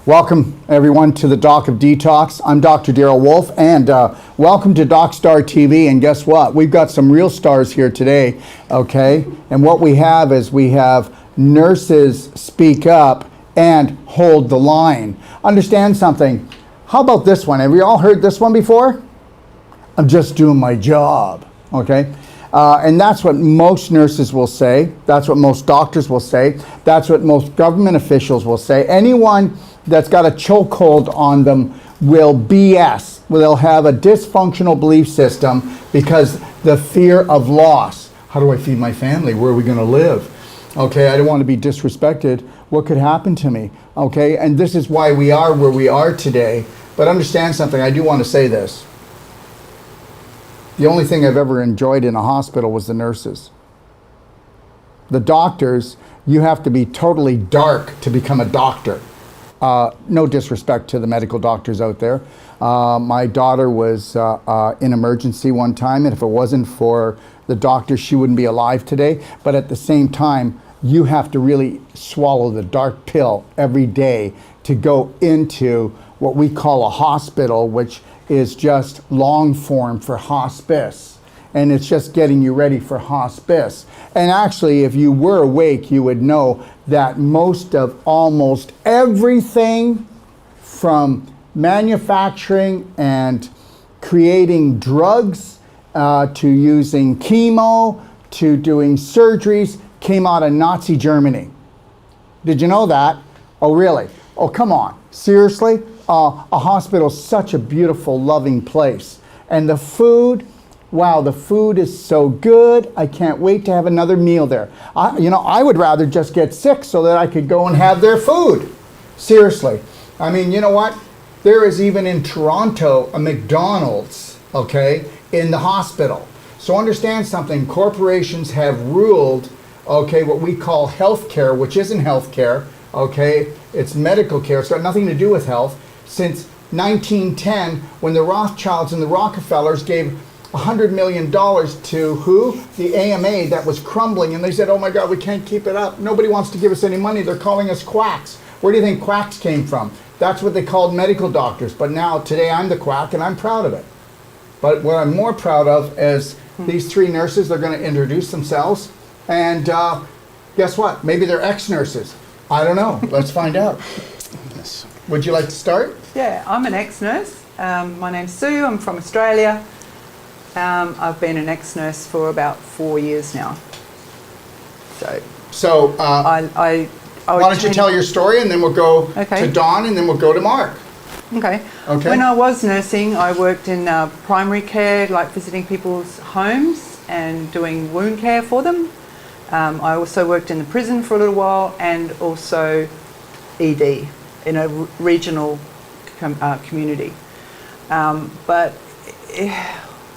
Welcome everyone to the Doc of Detox. I'm Dr. Daryl Wolf, and welcome to DocStar TV. And guess what? We've got some real stars here today, okay? And what we have is we have nurses speak up and hold the line. Understand something. How about this one? Have you all heard this one before? I'm just doing my job, okay? And that's what most nurses will say. That's what most doctors will say. That's what most government officials will say. Anyone that's got a chokehold on them will BS. They'll have a dysfunctional belief system because the fear of loss. How do I feed my family? Where are we going to live? Okay, I don't want to be disrespected. What could happen to me? Okay, and this is why we are where we are today. But understand something, I do want to say this. The only thing I've ever enjoyed in a hospital was the nurses. The doctors, you have to be totally dark to become a doctor. No disrespect to the medical doctors out there. My daughter was in emergency one time, and if it wasn't for the doctor, she wouldn't be alive today. But at the same time, you have to really swallow the dark pill every day to go into what we call a hospital, which is just long form for hospice. And it's just getting you ready for hospice. And actually, if you were awake, you would know that most of almost everything from manufacturing and creating drugs to using chemo to doing surgeries came out of Nazi Germany. Did you know that? Oh, really? Oh, come on. Seriously? A hospital is such a beautiful, loving place. And the food, wow, the food is so good. I can't wait to have another meal there. I would rather just get sick so that I could go and have their food. Seriously. I mean, you know what? There is even in Toronto a McDonald's, okay, in the hospital. So understand something. Corporations have ruled, okay, what we call healthcare, which isn't healthcare, okay? It's medical care. It's got nothing to do with health, since 1910, when the Rothschilds and the Rockefellers gave $100 million to who? The AMA that was crumbling, and they said, oh my God, we can't keep it up. Nobody wants to give us any money. They're calling us quacks. Where do you think quacks came from? That's what they called medical doctors. But now, today, I'm the quack, and I'm proud of it. But what I'm more proud of is these three nurses. They're going to introduce themselves, and guess what? Maybe they're ex-nurses. I don't know. Let's find out. Yes. Would you like to start? Yeah, I'm an ex-nurse. My name's Sue. I'm from Australia. I've been an ex-nurse for about 4 years now. So, I why don't you tell your story, and then we'll go to Dawn, and then we'll go to Mark. Okay. Okay. When I was nursing, I worked in primary care, like visiting people's homes and doing wound care for them. I also worked in the prison for a little while, and also ED in a regional community. But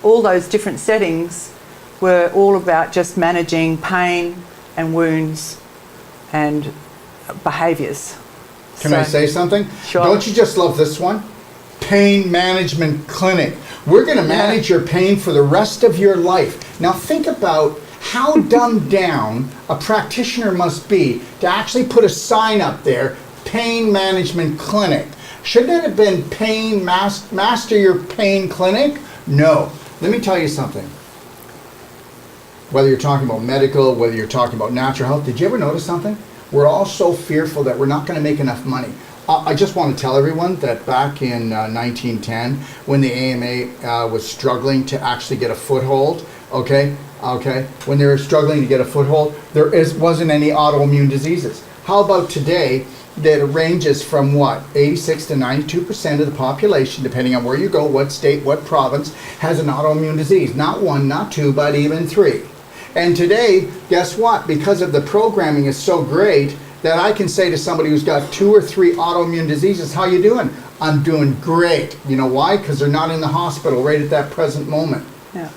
all those different settings were all about just managing pain and wounds and behaviours. Can I say something? Sure. Don't you just love this one? Pain Management Clinic. We're going to manage your pain for the rest of your life. Now think about how dumbed down a practitioner must be to actually put a sign up there, Pain Management Clinic. Shouldn't it have been Master Your Pain Clinic? No. Let me tell you something. Whether you're talking about medical, whether you're talking about natural health, did you ever notice something? We're all so fearful that we're not going to make enough money. I just want to tell everyone that back in 1910, when the AMA was struggling to actually get a foothold, when they were struggling to get a foothold, wasn't any autoimmune diseases. How about today? That ranges from what? 86 to 92% of the population, depending on where you go, what state, what province, has an autoimmune disease. Not one, not two, but even three. And today, guess what? Because of the programming is so great that I can say to somebody who's got 2 or 3 autoimmune diseases, how you doing? I'm doing great. You know why? Because they're not in the hospital right at that present moment. Yeah.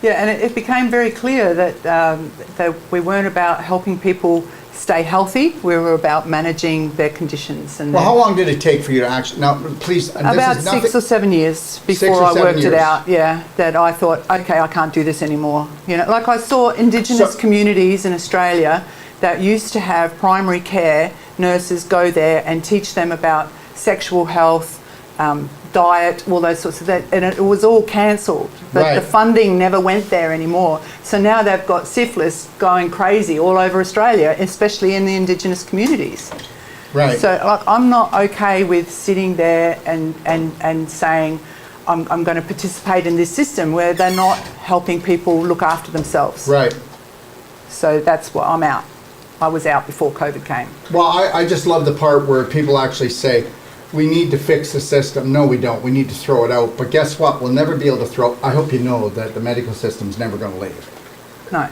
Yeah, and it became very clear that we weren't about helping people stay healthy. We were about managing their conditions. And well, how long did it take for you to actually, now please, about 6 or 7 years before I worked it out, that I thought, okay, I can't do this anymore. You know, like I saw Indigenous communities in Australia that used to have primary care nurses go there and teach them about sexual health, diet, all those sorts of that, and it was all cancelled. But the funding never went there anymore. So now they've got syphilis going crazy all over Australia, especially in the Indigenous communities. Right. So like, I'm not okay with sitting there and saying I'm going to participate in this system where they're not helping people look after themselves. Right. So that's what I'm out. I was out before COVID came. Well, I just love the part where people actually say, we need to fix the system. No, we don't. We need to throw it out. But guess what? We'll never be able to throw. I hope you know that the medical system's never going to leave. No.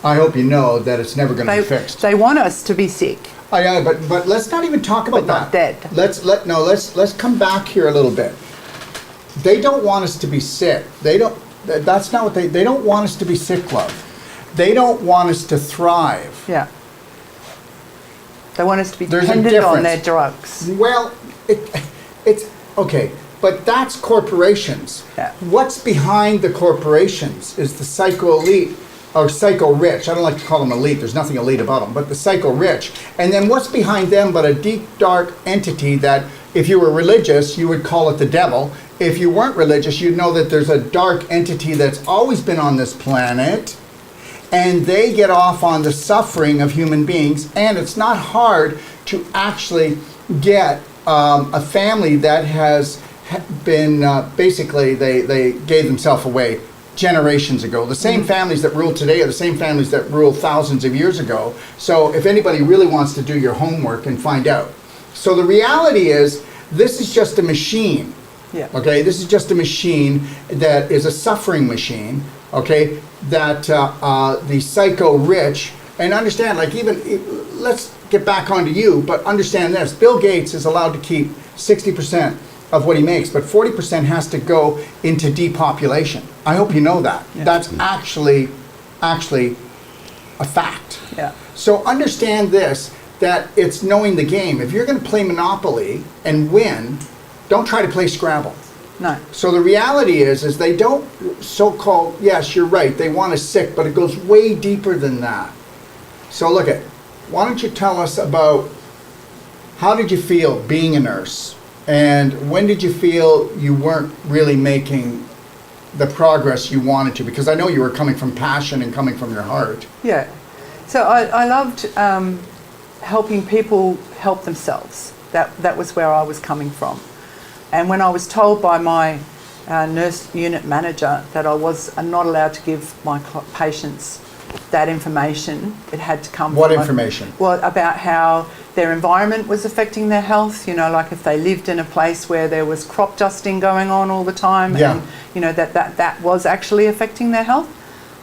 I hope you know that it's never going to be fixed. They want us to be sick. Oh, yeah, but let's not even talk about but that. Not dead. Let's come back here a little bit. They don't want us to be sick. That's not what they don't want us to be sick, love. They don't want us to thrive. Yeah. They want us to be dependent on their drugs. Well, it's okay, but that's corporations. Yeah. What's behind the corporations is the psycho-elite, or psycho-rich. I don't like to call them elite. There's nothing elite about them, but the psycho-rich. And then what's behind them but a deep, dark entity that if you were religious, you would call it the devil. If you weren't religious, you'd know that there's a dark entity that's always been on this planet, and they get off on the suffering of human beings. And it's not hard to actually get a family that has been basically they gave themselves away generations ago. The same families that rule today are the same families that ruled thousands of years ago. So if anybody really wants to do your homework and find out. So the reality is, this is just a machine. Yeah. Okay, this is just a machine that is a suffering machine. Okay, that the psycho-rich, and understand, like even, let's get back onto you, but understand this, Bill Gates is allowed to keep 60% of what he makes, but 40% has to go into depopulation. I hope you know that. Yeah. That's actually a fact. Yeah. So understand this, that it's knowing the game. If you're going to play Monopoly and win, don't try to play Scrabble. No. So the reality is they don't so-called, yes, you're right, they want us sick, but it goes way deeper than that. So look at, why don't you tell us about how did you feel being a nurse? And when did you feel you weren't really making the progress you wanted to? Because I know you were coming from passion and coming from your heart. Yeah. So I loved helping people help themselves. That was where I was coming from. And when I was told by my nurse unit manager that I was not allowed to give my patients that information, it had to come What from information? Well, about how their environment was affecting their health, like if they lived in a place where there was crop dusting going on all the time, yeah. and that was actually affecting their health.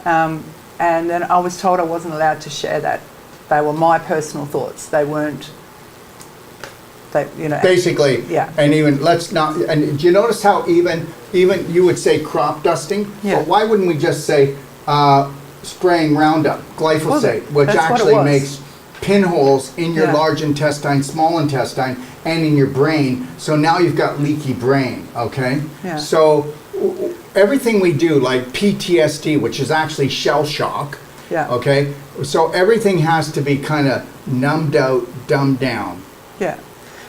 And then I was told I wasn't allowed to share that. They were my personal thoughts. They weren't, basically, yeah. And even, let's not, and do you notice how even you would say crop dusting? Yeah. But why wouldn't we just say spraying Roundup, glyphosate, which actually makes pinholes in your large intestine, small intestine, and in your brain. So now you've got leaky brain, okay? Yeah. So everything we do, like PTSD, which is actually shell shock, yeah. okay? So everything has to be kind of numbed out, dumbed down. Yeah.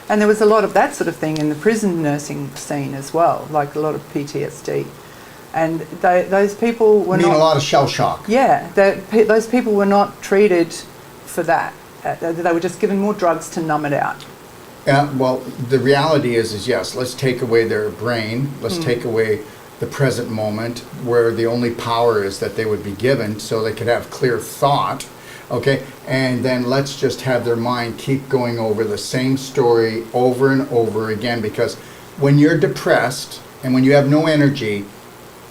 And there was a lot of that sort of thing in the prison nursing scene as well, like a lot of PTSD. And those people were not... a lot of shell shock. Yeah, those people were not treated for that. They were just given more drugs to numb it out. Well, the reality is yes, let's take away their brain. Let's take away the present moment where the only power is that they would be given so they could have clear thought. Okay, and then let's just have their mind keep going over the same story over and over again, because when you're depressed and when you have no energy,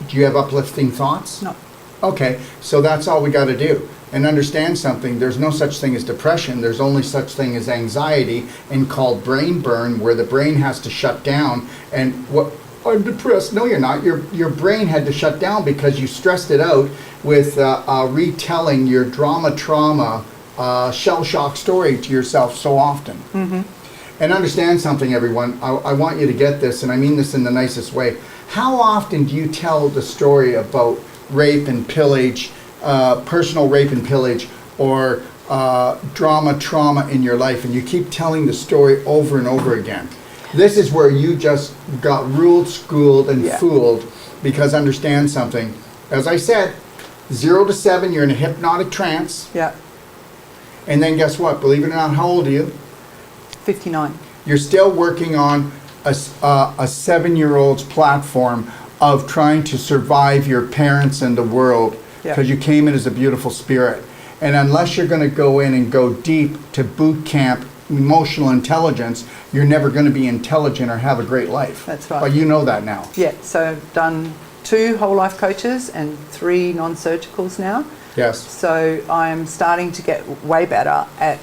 do you have uplifting thoughts? No. Okay, so that's all we got to do. And understand something, there's no such thing as depression, there's only such thing as anxiety, and called brain burn, where the brain has to shut down. And what, I'm depressed. No, you're not. Your brain had to shut down because you stressed it out with retelling your trauma, shell shock story to yourself so often. Mm-hmm. And understand something, everyone. I want you to get this, and I mean this in the nicest way. How often do you tell the story about rape and pillage, personal rape and pillage, or trauma in your life, and you keep telling the story over and over again? This is where you just got ruled, schooled, and fooled, because understand something. As I said, 0 to 7, you're in a hypnotic trance. Yeah. And then guess what? Believe it or not, how old are you? 59. You're still working on a 7-year-old's platform of trying to survive your parents and the world, because you came in as a beautiful spirit. And unless you're going to go in and go deep to boot camp emotional intelligence, you're never going to be intelligent or have a great life. That's right. But you know that now. Yeah, so I've done 2 whole life coaches and 3 non-surgicals now. Yes. So I'm starting to get way better at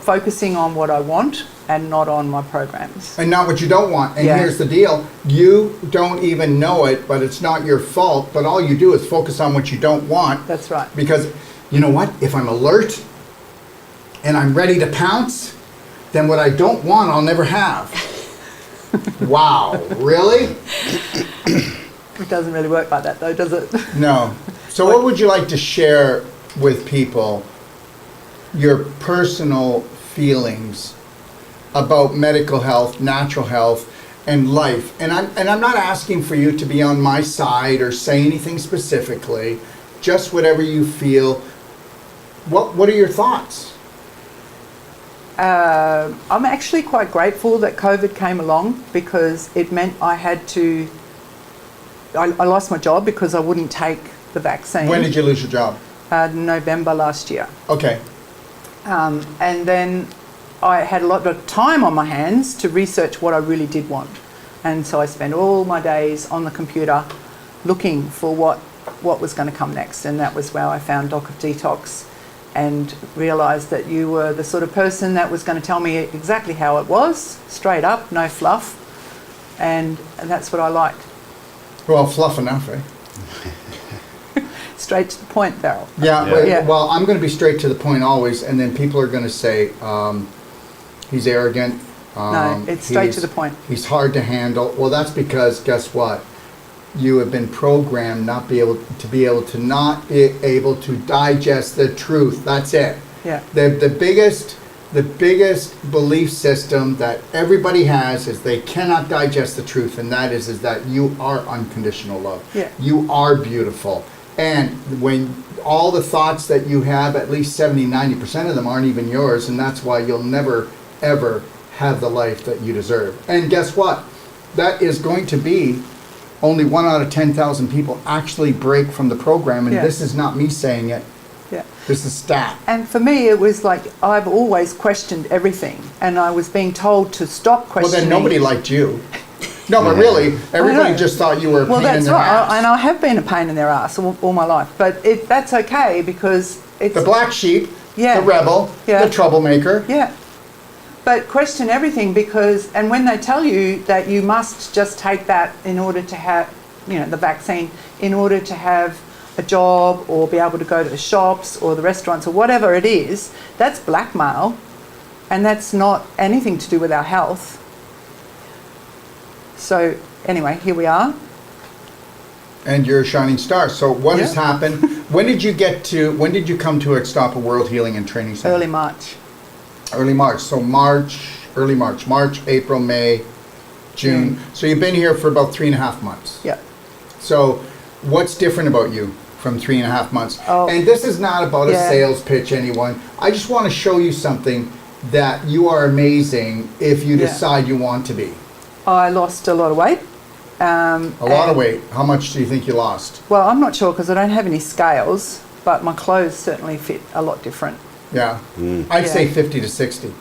focusing on what I want and not on my programs. And not what you don't want. And here's the deal. You don't even know it, but it's not your fault. But all you do is focus on what you don't want. That's right. Because you know what? If I'm alert and I'm ready to pounce, then what I don't want, I'll never have. Wow, really? It doesn't really work like that though, does it? No. So what would you like to share with people, your personal feelings about medical health, natural health, and life? And I'm not asking for you to be on my side or say anything specifically, just whatever you feel. What are your thoughts? I'm actually quite grateful that COVID came along, because it meant I lost my job because I wouldn't take the vaccine. When did you lose your job? November last year. Okay. And then I had a lot of time on my hands to research what I really did want. And so I spent all my days on the computer looking for what was going to come next. And that was where I found Detox, and realised that you were the sort of person that was going to tell me exactly how it was, straight up, no fluff. And that's what I liked. Well, fluff enough, eh? Straight to the point, Beryl. Yeah. Well, I'm going to be straight to the point always, and then people are going to say, he's arrogant, No, it's straight to the point. He's hard to handle. Well, that's because, guess what? You have been programmed not be able to digest the truth. That's it. Yeah. The biggest belief system that everybody has is they cannot digest the truth, and that is that you are unconditional love. Yeah. You are beautiful. And when all the thoughts that you have, at least 70-90% of them aren't even yours, and that's why you'll never ever have the life that you deserve. And guess what? That is going to be only 1 out of 10,000 people actually break from the program, and this is not me saying it. Yeah. This is stat. And for me, it was like I've always questioned everything, and I was being told to stop questioning. Well, then nobody liked you. No, but really, everybody just thought you were a pain in their ass. And I have been a pain in their ass all my life, but that's okay because it's... The black sheep, Yeah. the rebel, Yeah. the troublemaker. Yeah. But question everything because, and when they tell you that you must just take that in order to have, the vaccine, in order to have a job or be able to go to the shops or the restaurants or whatever it is, that's blackmail, and that's not anything to do with our health. So anyway, here we are. And you're a shining star. So what has happened? When did you come to Ixtapa World Healing and Training Center? Early March. Early March. So early March. March, April, May, June. So you've been here for about 3.5 months. Yeah. So what's different about you from 3.5 months? Oh. And this is not about a sales pitch, anyone. I just want to show you something that you are amazing if you decide you want to be. I lost a lot of weight. A lot of weight. How much do you think you lost? Well, I'm not sure because I don't have any scales, but my clothes certainly fit a lot different. Yeah. I'd say 50 to 60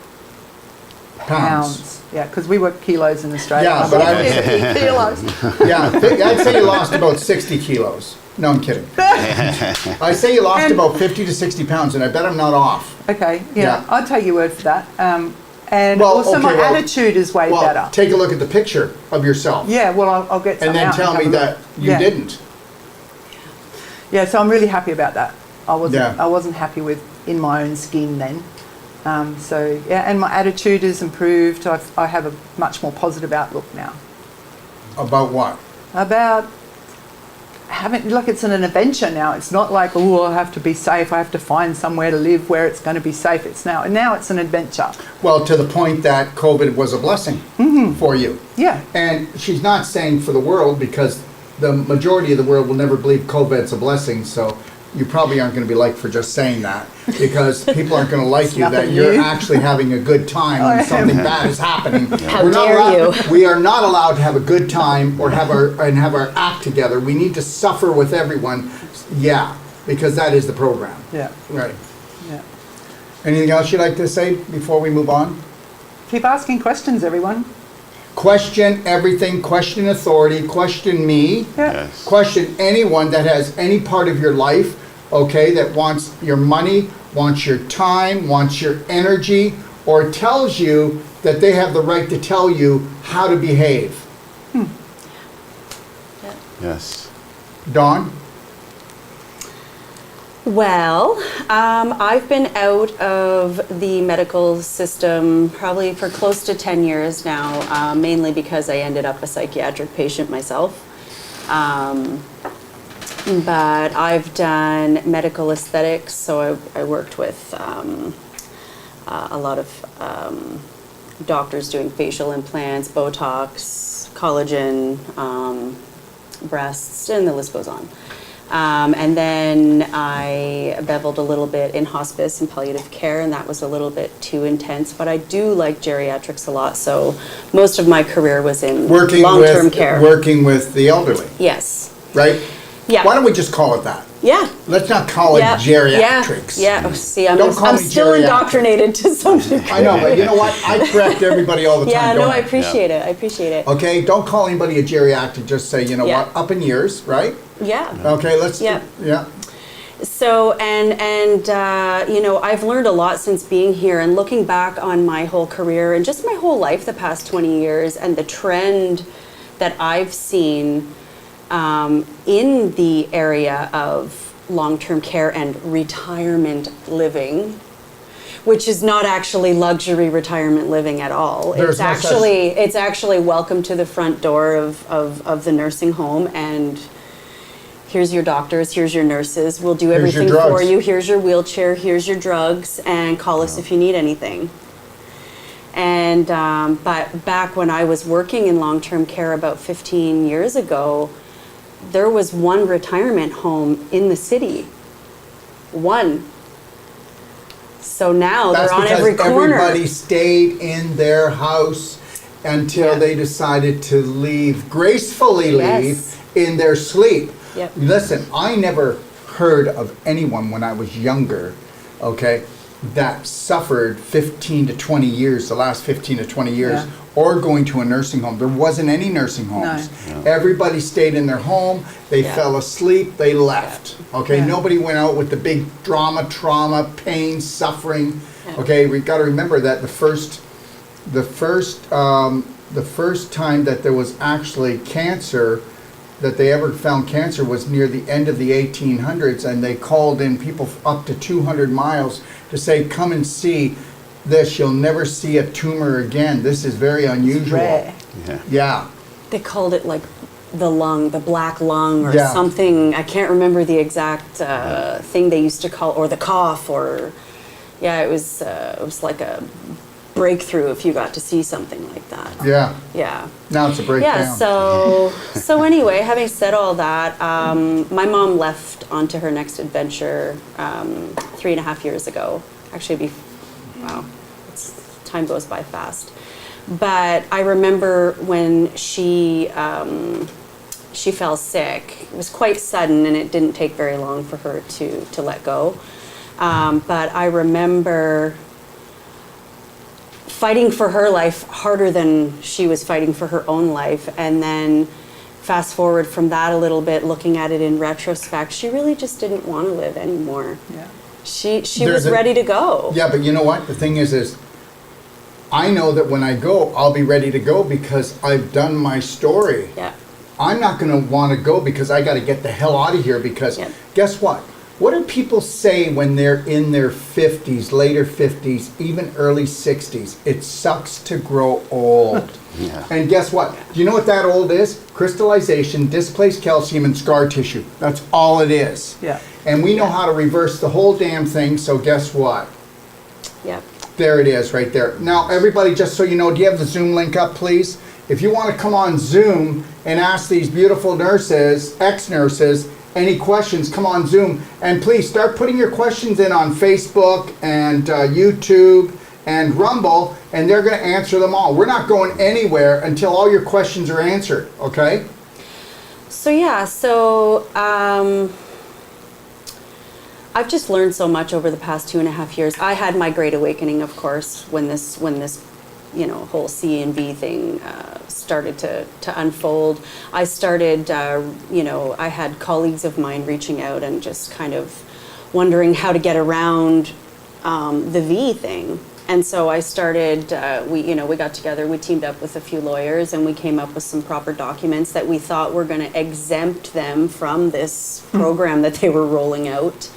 pounds. Yeah, because we work kilos in Australia. Yeah, but kilos. Yeah, I'd say you lost about 60 kilos. No, I'm kidding. I say you lost about 50 to 60 pounds, and I bet I'm not off. Okay, Yeah. I'll take your word for that. My attitude is way better. Take a look at the picture of yourself. Yeah, well, I'll get some and then out tell me that you didn't. Yeah, so I'm really happy about that. I Yeah. wasn't happy with in my own skin then. And my attitude has improved. I have a much more positive outlook now. About what? About it's an adventure now. It's not like, oh, I have to be safe. I have to find somewhere to live where it's going to be safe. It's now it's an adventure. Well, to the point that COVID was a blessing for you. Yeah. And she's not saying for the world, because the majority of the world will never believe COVID's a blessing. So you probably aren't going to be liked for just saying that, because people aren't going to like you that you're actually having a good time when something bad is happening. How dare you? We are not allowed to have a good time or have our act together. We need to suffer with everyone. Yeah, because that is the program. Yeah. Right. Yeah. Anything else you'd like to say before we move on? Keep asking questions, everyone. Question everything, question authority, question me, Yes. question anyone that has any part of your life, okay, that wants your money, wants your time, wants your energy, or tells you that they have the right to tell you how to behave. Yes. Dawn? Well, I've been out of the medical system probably for close to 10 years now, mainly because I ended up a psychiatric patient myself. But I've done medical aesthetics, so I worked with a lot of doctors doing facial implants, Botox, collagen, breasts, and the list goes on. And then I beveled a little bit in hospice and palliative care, and that was a little bit too intense. But I do like geriatrics a lot, so most of my career was in long-term care. Working with the elderly, Yes. right? Yeah. Why don't we just call it that? Yeah. Let's not call it geriatrics. Yeah. Oh, see, I'm Don't call me still geriatric. indoctrinated to some degree. I know, but you know what? I correct everybody all the time. Yeah, don't no, I appreciate it. I appreciate it. Okay, don't call anybody a geriatric. Just say, you know Yeah. what? Up in years, right? Yeah. Okay, let's. Yeah. Yeah. So, you know, I've learned a lot since being here, and looking back on my whole career and just my whole life the past 20 years, and the trend that I've seen in the area of long-term care and retirement living, which is not actually luxury retirement living at all. There's no such- It's actually welcome to the front door of the nursing home, and here's your doctors, here's your nurses, we'll do Here's your everything for drugs. you, here's your wheelchair, here's your drugs, and call us if you need anything. And but back when I was working in long-term care about 15 years ago, there was one retirement home in the city. One. So now That's they're on because every corner. everybody stayed in their house until Yeah. they decided to leave, gracefully leave, Yes. in their sleep. Yep. Listen, I never heard of anyone when I was younger, okay, that suffered 15 to 20 years, the last 15 to 20 years, Yeah. or going to a nursing home. There wasn't any nursing homes. No. Everybody stayed in their home, they Yeah. fell asleep, they left. Okay, Yeah. nobody went out with the big drama, trauma, pain, suffering. Yeah. Okay, we got to remember that the first time that there was actually cancer, that they ever found cancer, was near the end of the 1800s, and they called in people up to 200 miles to say, come and see this, you'll never see a tumor again. This is very unusual. Rare. Yeah. Yeah. They called it like the lung, the black lung, or Yeah. something. I can't remember the exact thing they used to call, or the cough, or yeah, it was like a breakthrough if you got to see something like that. Yeah. Yeah. Now it's a breakdown. Yeah, so anyway, having said all that, my mom left onto her next adventure 3.5 years ago. Actually, wow, time goes by fast. But I remember when she fell sick. It was quite sudden, and it didn't take very long for her to let go. But I remember fighting for her life harder than she was fighting for her own life. And then fast forward from that a little bit, looking at it in retrospect, she really just didn't want to live anymore. Yeah. She There's was ready to go. Yeah, but you know what? The thing is I know that when I go, I'll be ready to go because I've done my story. Yeah. I'm not going to want to go because I got to get the hell out of here because Yeah. guess what? What do people say when they're in their 50s, later 50s, even early 60s? It sucks to grow old. Yeah. And guess what? Do you know what that old is? Crystallization, displaced calcium, and scar tissue. That's all it is. Yeah. And we know how to reverse the whole damn thing, so guess what? Yeah. There it is right there. Now, everybody, just so you know, do you have the Zoom link up, please? If you want to come on Zoom and ask these beautiful nurses, ex-nurses, any questions, come on Zoom. And please start putting your questions in on Facebook and YouTube and Rumble, and they're going to answer them all. We're not going anywhere until all your questions are answered, okay? So yeah, I've just learned so much over the past 2.5 years. I had my great awakening, of course, when this whole C and V thing started to unfold. I started, I had colleagues of mine reaching out and just kind of wondering how to get around the V thing. And so I started, we got together, we teamed up with a few lawyers, and we came up with some proper documents that we thought were going to exempt them from this program that they were rolling out.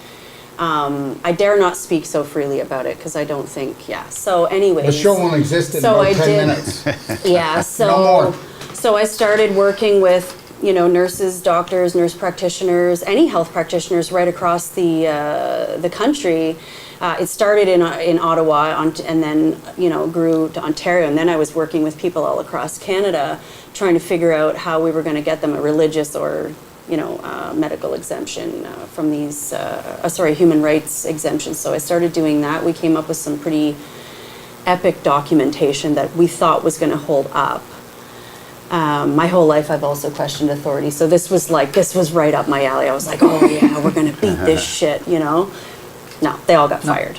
I dare not speak so freely about it because I don't think, yeah. So anyways. The show won't exist in about 10 minutes. Yeah, so, No more. So I started working with, nurses, doctors, nurse practitioners, any health practitioners right across the country. It started in Ottawa and then, grew to Ontario. And then I was working with people all across Canada trying to figure out how we were going to get them a religious or medical exemption from these, human rights exemptions. So I started doing that. We came up with some pretty epic documentation that we thought was going to hold up. My whole life I've also questioned authority. So this was right up my alley. I was like, oh yeah, we're going to beat this shit, No, they all got fired.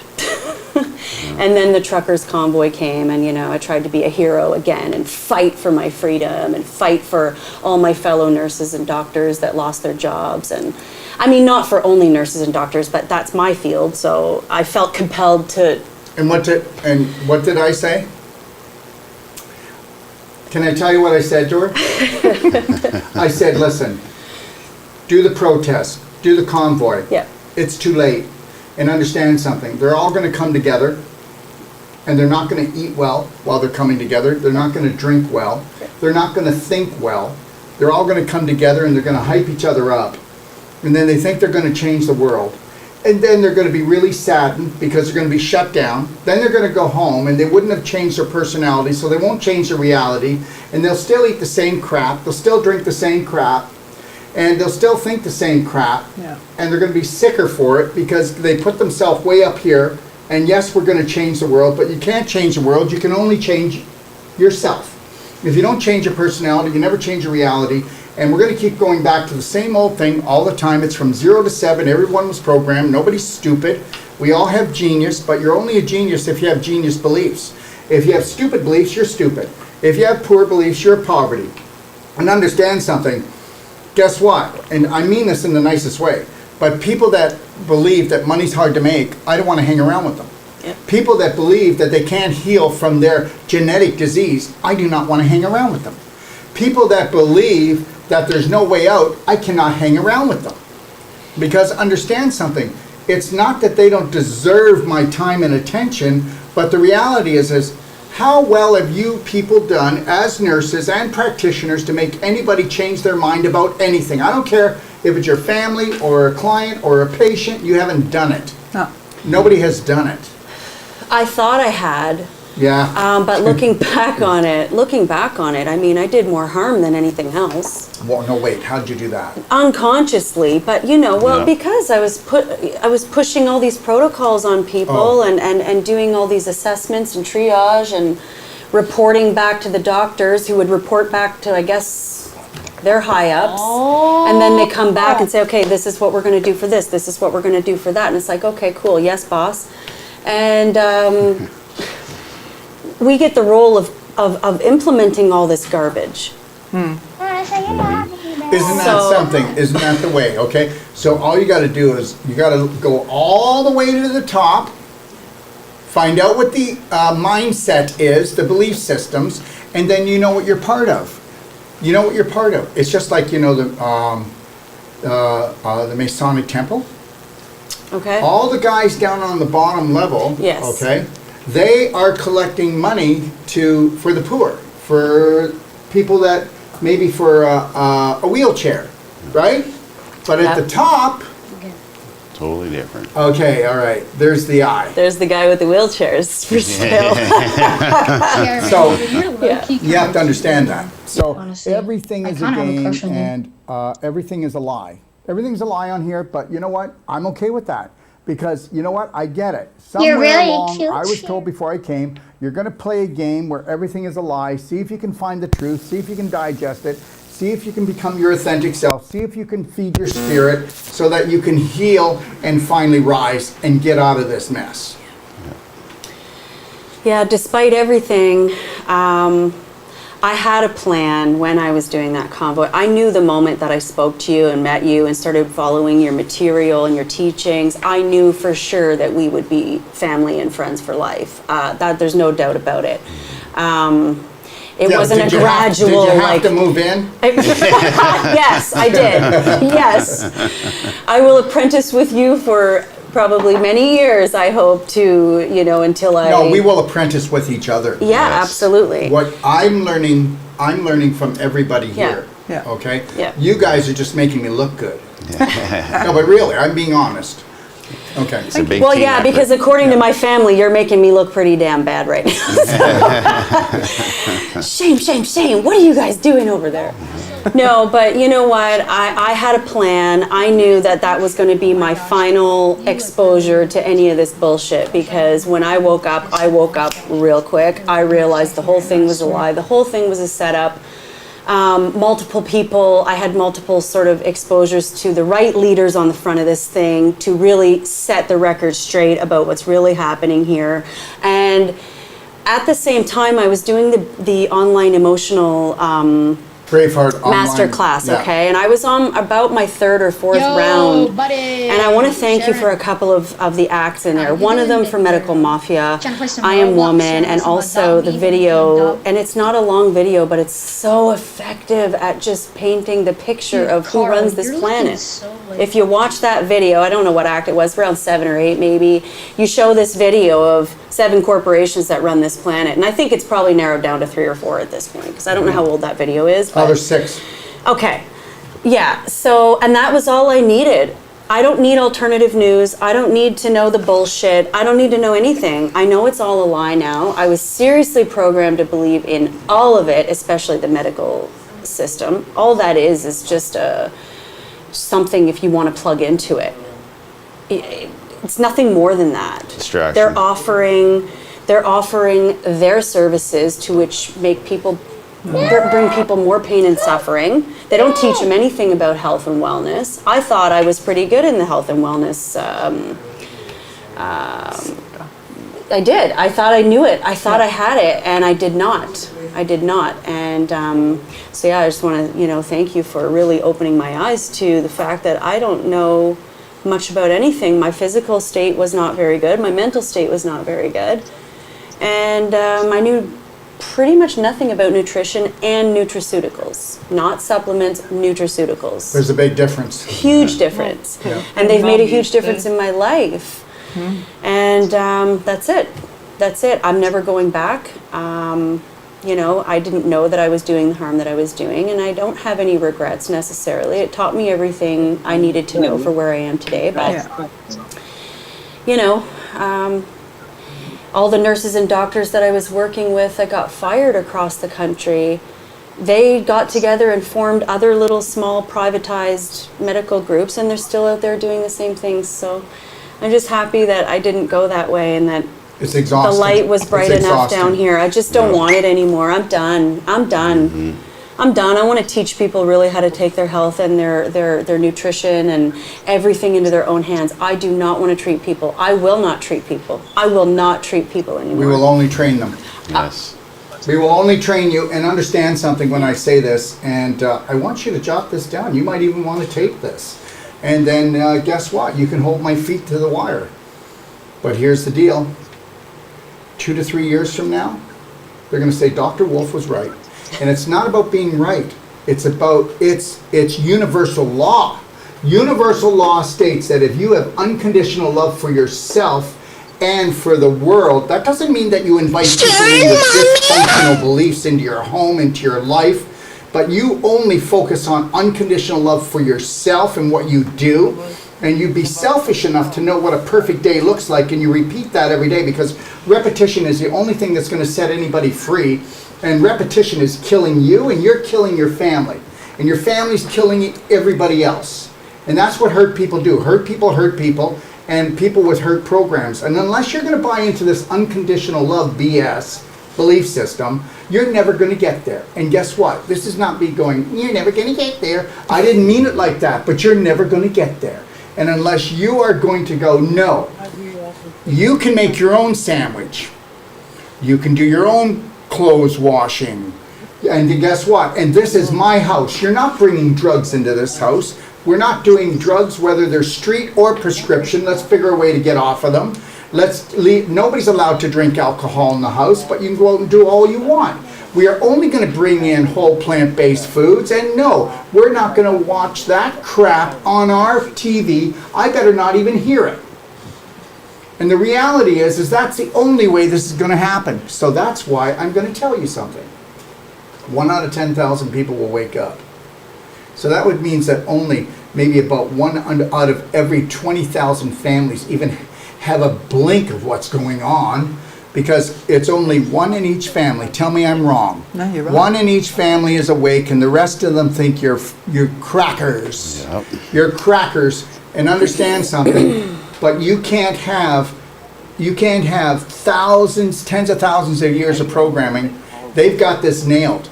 And then the truckers' convoy came, and I tried to be a hero again and fight for my freedom and fight for all my fellow nurses and doctors that lost their jobs. And I mean, not for only nurses and doctors, but that's my field. So I felt compelled to. And what did I say? Can I tell you what I said, George? I said, listen, do the protest, do the convoy. Yeah. It's too late. And understand something. They're all going to come together. and they're not going to eat well while they're coming together. They're not going to drink well. They're not going to think well. They're all going to come together and they're going to hype each other up. And then they think they're going to change the world. And then they're going to be really saddened because they're going to be shut down. Then they're going to go home and they wouldn't have changed their personality, so they won't change their reality. And they'll still eat the same crap. They'll still drink the same crap. And they'll still think the same crap. Yeah. And they're going to be sicker for it because they put themselves way up here. And yes, we're going to change the world, but you can't change the world. You can only change yourself. If you don't change your personality, you never change your reality. And we're going to keep going back to the same old thing all the time. It's from 0 to 7. Everyone was programmed. Nobody's stupid. We all have genius, but you're only a genius if you have genius beliefs. If you have stupid beliefs, you're stupid. If you have poor beliefs, you're poverty. And understand something. Guess what? And I mean this in the nicest way. But people that believe that money's hard to make, I don't want to hang around with them. Yep. People that believe that they can't heal from their genetic disease, I do not want to hang around with them. People that believe that there's no way out, I cannot hang around with them. Because understand something, it's not that they don't deserve my time and attention, but the reality is how well have you people done as nurses and practitioners to make anybody change their mind about anything? I don't care if it's your family or a client or a patient, you haven't done it. No. Nobody has done it. I thought I had. Yeah. But looking back on it, I mean, I did more harm than anything else. Well, no, wait, how'd you do that? Unconsciously, but because I was pushing all these protocols on people and doing all these assessments and triage and reporting back to the doctors who would report back to, I guess, their high ups. And then they come back and say, okay, this is what we're going to do for this. This is what we're going to do for that. And it's like, okay, cool. Yes, boss. And we get the role of implementing all this garbage. Isn't that something? Isn't that the way? Okay, so all you got to do is you got to go all the way to the top, find out what the mindset is, the belief systems, and then you know what you're part of. You know what you're part of. It's just like, the Masonic Temple. Okay. All the guys down on the bottom level, Yes. okay, they are collecting money for the poor, for people that maybe for a wheelchair, right? But at the top, Totally different. okay, all right, there's the eye. There's the guy with the wheelchairs for sale. So you have to understand that. So Honestly, everything I is a kinda have a game crush on him. and everything is a lie. Everything's a lie on here, but you know what? I'm okay with that because you know what? I get it. Somewhere really along, cute. I was told before I came, you're going to play a game where everything is a lie. See if you can find the truth. See if you can digest it. See if you can become your authentic self. See if you can feed your spirit so that you can heal and finally rise and get out of this mess. Yeah, despite everything, I had a plan when I was doing that convoy. I knew the moment that I spoke to you and met you and started following your material and your teachings, I knew for sure that we would be family and friends for life. That there's no doubt about it. It Yeah, wasn't a did you gradual have to move in? Yes, I did. Yes. I will apprentice with you for probably many years, I hope, to, until I... No, we will apprentice with each other. Yeah, Yes. absolutely. What I'm learning from everybody here. Yeah. Okay? Yeah. You guys are just making me look good. No, but really, I'm being honest. Okay. It's a big Well, team yeah, effort. because according to my family, you're making me look pretty damn bad right now. Shame, shame, shame. What are you guys doing over there? No, but you know what? I had a plan. I knew that was going to be my final exposure to any of this bullshit because when I woke up real quick. I realized the whole thing was a lie. The whole thing was a setup. Multiple people, I had multiple sort of exposures to the right leaders on the front of this thing to really set the record straight about what's really happening here. And at the same time, I was doing the online emotional Braveheart master online. class, Yeah. okay? And I was on about my third or fourth round. buddy. And I want to thank you for a couple of the acts in there. One of them for Medical Mafia, I Am Woman, and also the video. And it's not a long video, but it's so effective at just painting the picture of who runs this planet. If you watch that video, I don't know what act it was, around 7 or 8 maybe, you show this video of 7 corporations that run this planet. And I think it's probably narrowed down to 3 or 4 at this point, because I don't know how old that video is. But, there's 6. Okay. Yeah. So, and that was all I needed. I don't need alternative news. I don't need to know the bullshit. I don't need to know anything. I know it's all a lie now. I was seriously programmed to believe in all of it, especially the medical system. All that is just something if you want to plug into it. It's nothing more than that. Distraction. They're offering their services to which make people bring people more pain and suffering. They don't teach them anything about health and wellness. I thought I was pretty good in the health and wellness. I did. I thought I knew it. I thought I had it, and I did not. And so yeah, I just want to thank you for really opening my eyes to the fact that I don't know much about anything. My physical state was not very good. My mental state was not very good, and I knew pretty much nothing about nutrition and nutraceuticals. Not supplements, nutraceuticals. There's a big difference. Huge difference. Yeah. And they've made a huge difference in my life. And that's it. I'm never going back. I didn't know that I was doing the harm that I was doing, and I don't have any regrets necessarily. It taught me everything I needed to know for where I am today. But, all the nurses and doctors that I was working with that got fired across the country, they got together and formed other little small privatized medical groups, and they're still out there doing the same things. So I'm just happy that I didn't go that way, and that It's exhausting. the light was bright It's enough exhausting. down here. I just don't want it anymore. I'm done. I'm done. I want to teach people really how to take their health and their nutrition and everything into their own hands. I do not want to treat people. I will not treat people. I will not treat people anymore. We will only train them. Yes. We will only train you, and understand something when I say this, and I want you to jot this down. You might even want to tape this. And then guess what? You can hold my feet to the wire. But here's the deal. 2 to 3 years from now, they're going to say Dr. Wolf was right. And it's not about being right. It's about, it's universal law. Universal law states that if you have unconditional love for yourself and for the world, that doesn't mean that you invite people in with dysfunctional beliefs into your home, into your life, but you only focus on unconditional love for yourself and what you do. And you be selfish enough to know what a perfect day looks like, and you repeat that every day, because repetition is the only thing that's going to set anybody free. And repetition is killing you, and you're killing your family. And your family's killing everybody else. And that's what hurt people do. Hurt people, and people with hurt programs. And unless you're going to buy into this unconditional love BS belief system, you're never going to get there. And guess what? This is not me going, you're never going to get there. I didn't mean it like that, but you're never going to get there. And unless you are going to go, no, you can make your own sandwich. You can do your own clothes washing. And guess what? And this is my house. You're not bringing drugs into this house. We're not doing drugs, whether they're street or prescription. Let's figure a way to get off of them. Let's leave. Nobody's allowed to drink alcohol in the house, but you can go out and do all you want. We are only going to bring in whole plant-based foods, and no, we're not going to watch that crap on our TV. I better not even hear it. And the reality is that's the only way this is going to happen. So that's why I'm going to tell you something. 1 out of 10,000 people will wake up. So that would mean that only maybe about 1 out of every 20,000 families even have a blink of what's going on, because it's only 1 in each family. Tell me I'm wrong. No, you're right. 1 in each family is awake, and the rest of them think you're crackers. Yep. You're crackers. And understand something, but you can't have thousands, tens of thousands of years of programming. They've got this nailed.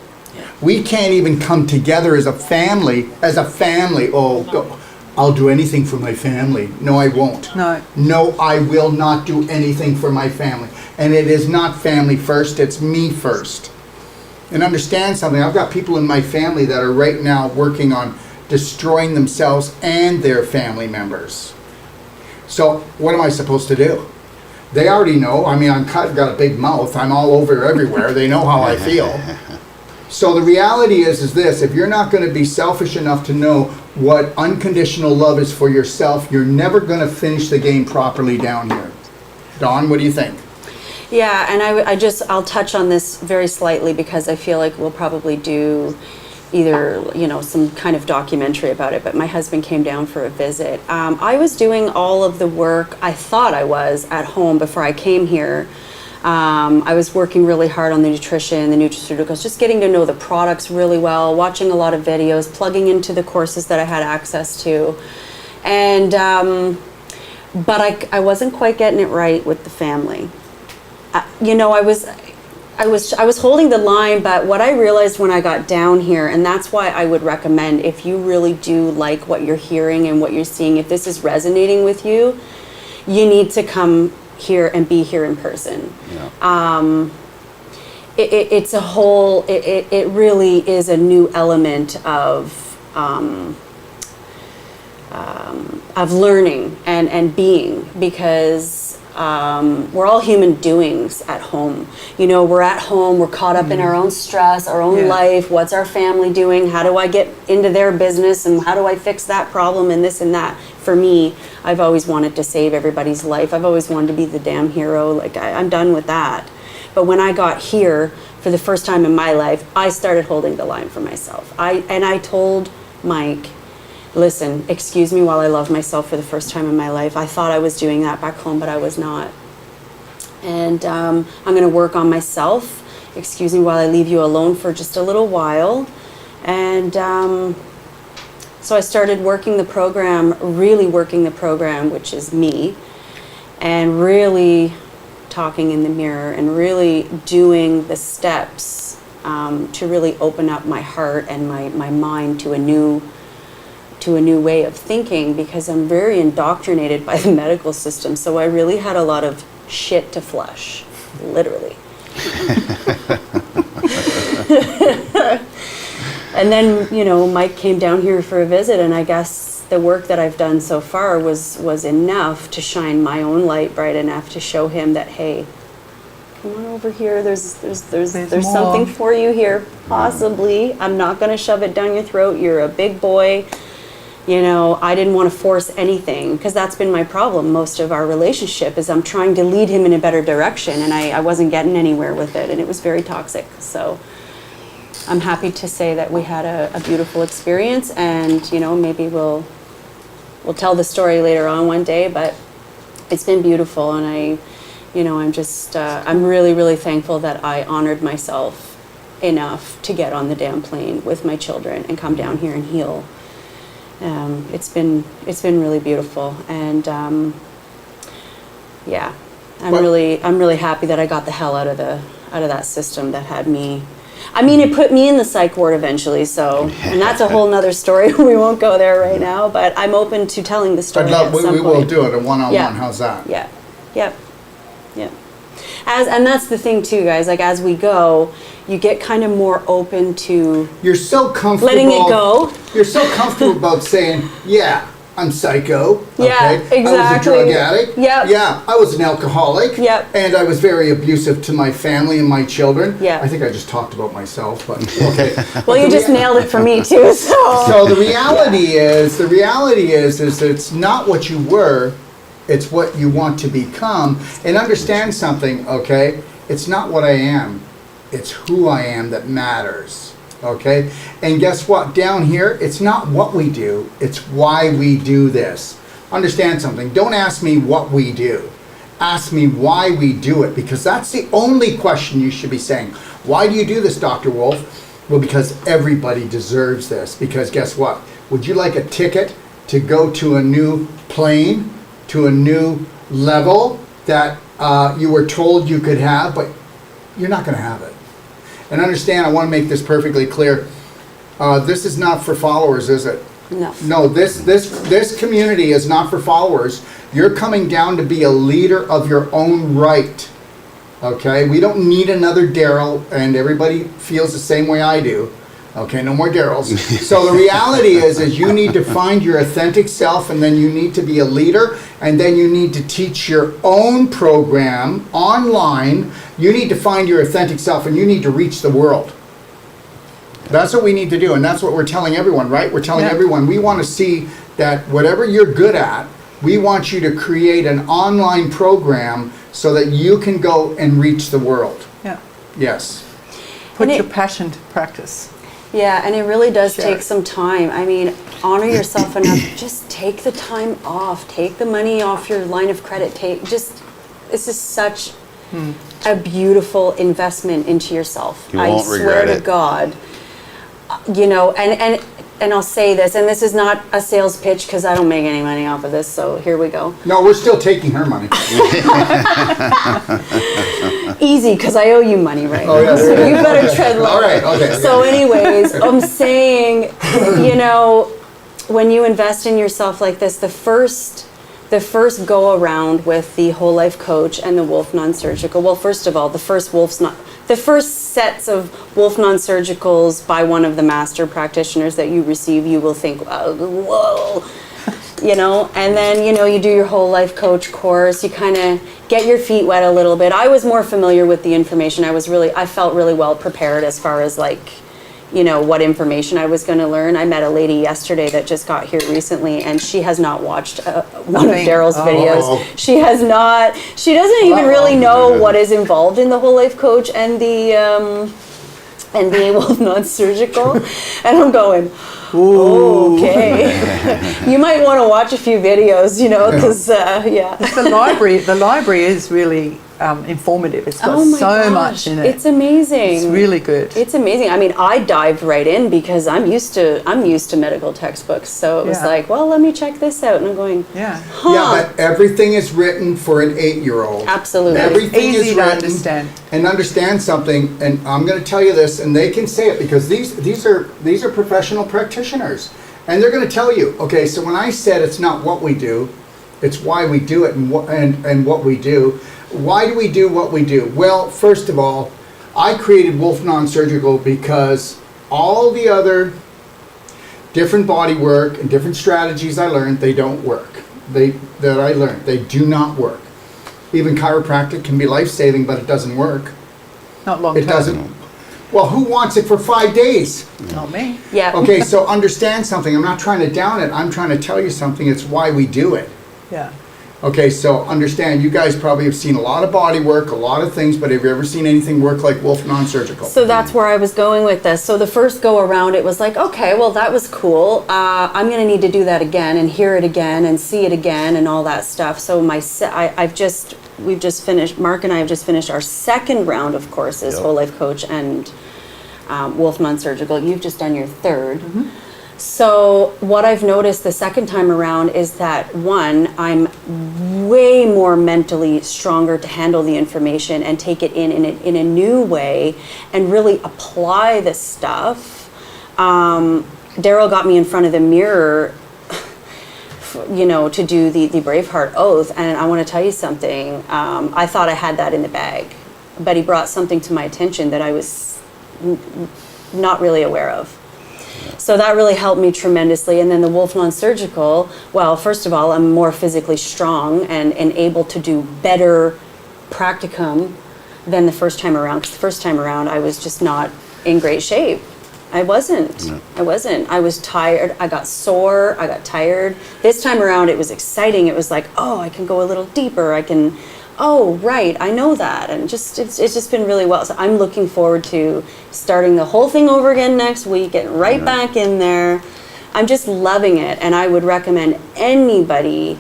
We can't even come together as a family. Oh, I'll do anything for my family. No, I won't. No, I will not do anything for my family. And it is not family first, it's me first. And understand something, I've got people in my family that are right now working on destroying themselves and their family members. So what am I supposed to do? They already know. I mean, I've got a big mouth. I'm all over everywhere. They know how I feel. So the reality is this: if you're not going to be selfish enough to know what unconditional love is for yourself, you're never going to finish the game properly down here. Dawn, what do you think? Yeah, and I'll touch on this very slightly because I feel like we'll probably do either, some kind of documentary about it, but my husband came down for a visit. I was doing all of the work I thought I was at home before I came here. I was working really hard on the nutrition, the nutraceuticals, just getting to know the products really well, watching a lot of videos, plugging into the courses that I had access to. And, but I wasn't quite getting it right with the family. I was holding the line, but what I realized when I got down here, and that's why I would recommend, if you really do like what you're hearing and what you're seeing, if this is resonating with you, you need to come here and be here in person. Yeah. It's a whole, it really is a new element of learning and being, because we're all human doings at home. We're at home, we're caught up in our own stress, our own life. What's our family doing? How do I get into their business, and how do I fix that problem, and this and that? For me, I've always wanted to save everybody's life. I've always wanted to be the damn hero. Like, I'm done with that. But when I got here for the first time in my life, I started holding the line for myself. I told Mike, listen, excuse me while I love myself for the first time in my life. I thought I was doing that back home, but I was not. And I'm going to work on myself. Excuse me while I leave you alone for just a little while. And so I started working the program, really working the program, which is me, and really talking in the mirror and really doing the steps to really open up my heart and my mind to a new way of thinking, because I'm very indoctrinated by the medical system. So I really had a lot of shit to flush, literally. And then, Mike came down here for a visit, and I guess the work that I've done so far was enough to shine my own light bright enough to show him that, hey, come on over here. There's something for you here, possibly. I'm not going to shove it down your throat. You're a big boy. I didn't want to force anything, because that's been my problem. Most of our relationship is I'm trying to lead him in a better direction, and I wasn't getting anywhere with it, and it was very toxic. So I'm happy to say that we had a beautiful experience, and maybe we'll tell the story later on one day, but it's been beautiful. And I'm really, really thankful that I honored myself enough to get on the damn plane with my children and come down here and heal. It's been really beautiful, and I'm really happy that I got the hell out of that system that had me. I mean, it put me in the psych ward eventually, so, and that's a whole nother story. We won't go there right now, but I'm open to telling the story. We will do it a one-on-one. Yeah. How's that? Yeah. Yep. Yeah. And that's the thing too, guys. Like, as we go, you get kind of more open to. You're so comfortable letting it go. You're so comfortable about saying, "Yeah, I'm psycho." Okay? Yeah, exactly. I was a drug addict. Yep. Yeah, I was an alcoholic. Yep. And I was very abusive to my family and my children. Yeah. I think I just talked about myself, but okay. Well, you just nailed it for me too. So the reality is it's not what you were, it's what you want to become. And understand something, okay? It's not what I am, it's who I am that matters. Okay? And guess what? Down here, it's not what we do, it's why we do this. Understand something. Don't ask me what we do. Ask me why we do it, because that's the only question you should be saying. Why do you do this, Dr. Wolf? Well, because everybody deserves this. Because guess what? Would you like a ticket to go to a new plane, to a new level that you were told you could have, but you're not going to have it? And understand, I want to make this perfectly clear. This is not for followers, is it? No. No, this community is not for followers. You're coming down to be a leader of your own right. Okay? We don't need another Daryl, and everybody feels the same way I do. Okay, no more Daryls. So the reality is you need to find your authentic self, and then you need to be a leader, and then you need to teach your own program online. You need to find your authentic self, and you need to reach the world. That's what we need to do, and that's what we're telling everyone, right? We're telling everyone, we want to see that whatever you're good at, we want you to create an online program so that you can go and reach the world. Yeah. Yes. Put And your passion to practice. Yeah, and it really does Sure. take some time. I mean, honor yourself enough. Just take the time off. Take the money off your line of credit. This is such a beautiful investment into yourself. You won't I swear regret to it. God. And I'll say this, and this is not a sales pitch because I don't make any money off of this, so here we go. No, we're still taking her money. Easy, because I owe you money right Oh, now, yeah, so there you is. better Okay. tread lightly. All right, okay. So anyways, I'm saying, when you invest in yourself like this, the first go around with the whole life coach and the Wolf non-surgical, well, first of all, the first sets of Wolf non-surgicals by one of the master practitioners that you receive, you will think, whoa, and then, you do your whole life coach course, you kind of get your feet wet a little bit. I was more familiar with the information. I felt really well prepared as far as what information I was going to learn. I met a lady yesterday that just got here recently, and she has not watched one of Daryl's videos. Uh-oh. She has not. She doesn't even really know what is involved in the whole life coach and the Wolf non-surgical. And I'm going, okay. You might want to watch a few videos, because The library is really informative. It's got so much in it. It's amazing. It's really good. It's amazing. I mean, I dived right in because I'm used to medical textbooks. So it was Yeah. like, well, let me check this out. And I'm going, Yeah. Yeah, but everything is written for an 8-year-old. absolutely. Everything Easy is to written understand. and understand something. And I'm going to tell you this, and they can say it because these are professional practitioners, and they're going to tell you. Okay, so when I said it's not what we do, it's why we do it, and what we do. Why do we do what we do? Well, first of all, I created Wolf Non-Surgical because all the other different body work and different strategies I learned, they don't work. They do not work. Even chiropractic can be life-saving, but it doesn't work. Not long It term. doesn't. Well, who wants it for 5 days? Not me. Yeah. Okay, so understand something. I'm not trying to down it. I'm trying to tell you something. It's why we do it. Yeah. Okay, so understand, you guys probably have seen a lot of body work, a lot of things, but have you ever seen anything work like Wolf Non-Surgical? So that's where I was going with this. So the first go around, it was like, okay, well, that was cool. I'm going to need to do that again and hear it again and see it again and all that stuff. So we've just finished, Mark and I have just finished our second round of courses, Yep. Whole Life Coach and Wolf Non-Surgical. You've just done your third. Mm-hmm. So what I've noticed the second time around is that, one, I'm way more mentally stronger to handle the information and take it in a new way and really apply the stuff. Daryl got me in front of the mirror, to do the Braveheart Oath, and I want to tell you something. I thought I had that in the bag, but he brought something to my attention that I was not really aware of. So that really helped me tremendously. And then the Wolf Non-Surgical, well, first of all, I'm more physically strong and able to do better practicum than the first time around. Because the first time around, I was just not in great shape. I wasn't. No. I was tired. I got sore. I got tired. This time around, it was exciting. It was like, oh, I can go a little deeper. Oh, right, I know that. And it's just been really well. So I'm looking forward to starting the whole thing over again next week, getting right back in there. I'm just loving it. And I would recommend anybody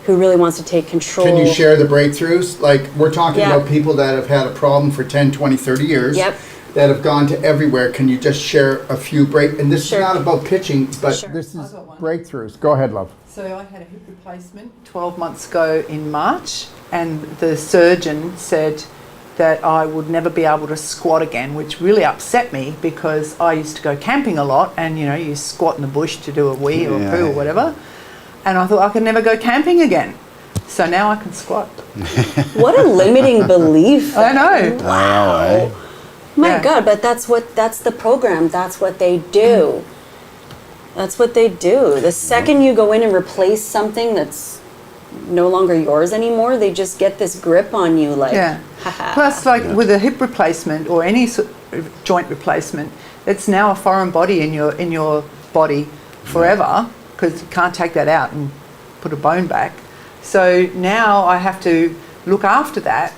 who really wants to take control. Can you share the breakthroughs? Like, we're talking Yeah. about people that have had a problem for 10, 20, 30 years. Yep. That have gone to everywhere. Can you just share a few and this Sure. is not about pitching, but Sure. this is I've got one. breakthroughs. Go ahead, love. So I had a hip replacement 12 months ago in March, and the surgeon said that I would never be able to squat again, which really upset me because I used to go camping a lot, and you squat in the bush to do a wee or a poo or whatever, and I thought I could never go camping again. So now I can squat. What a limiting belief. I know. Wow. eh? My Yeah. God, but that's the program. That's what they do. That's what they do. The second you go in and replace something that's no longer yours anymore, they just get this grip on you like, Yeah. haha. Plus, like with a hip replacement or any joint replacement, it's now a foreign body in your body forever because you can't take that out and put a bone back. So now I have to look after that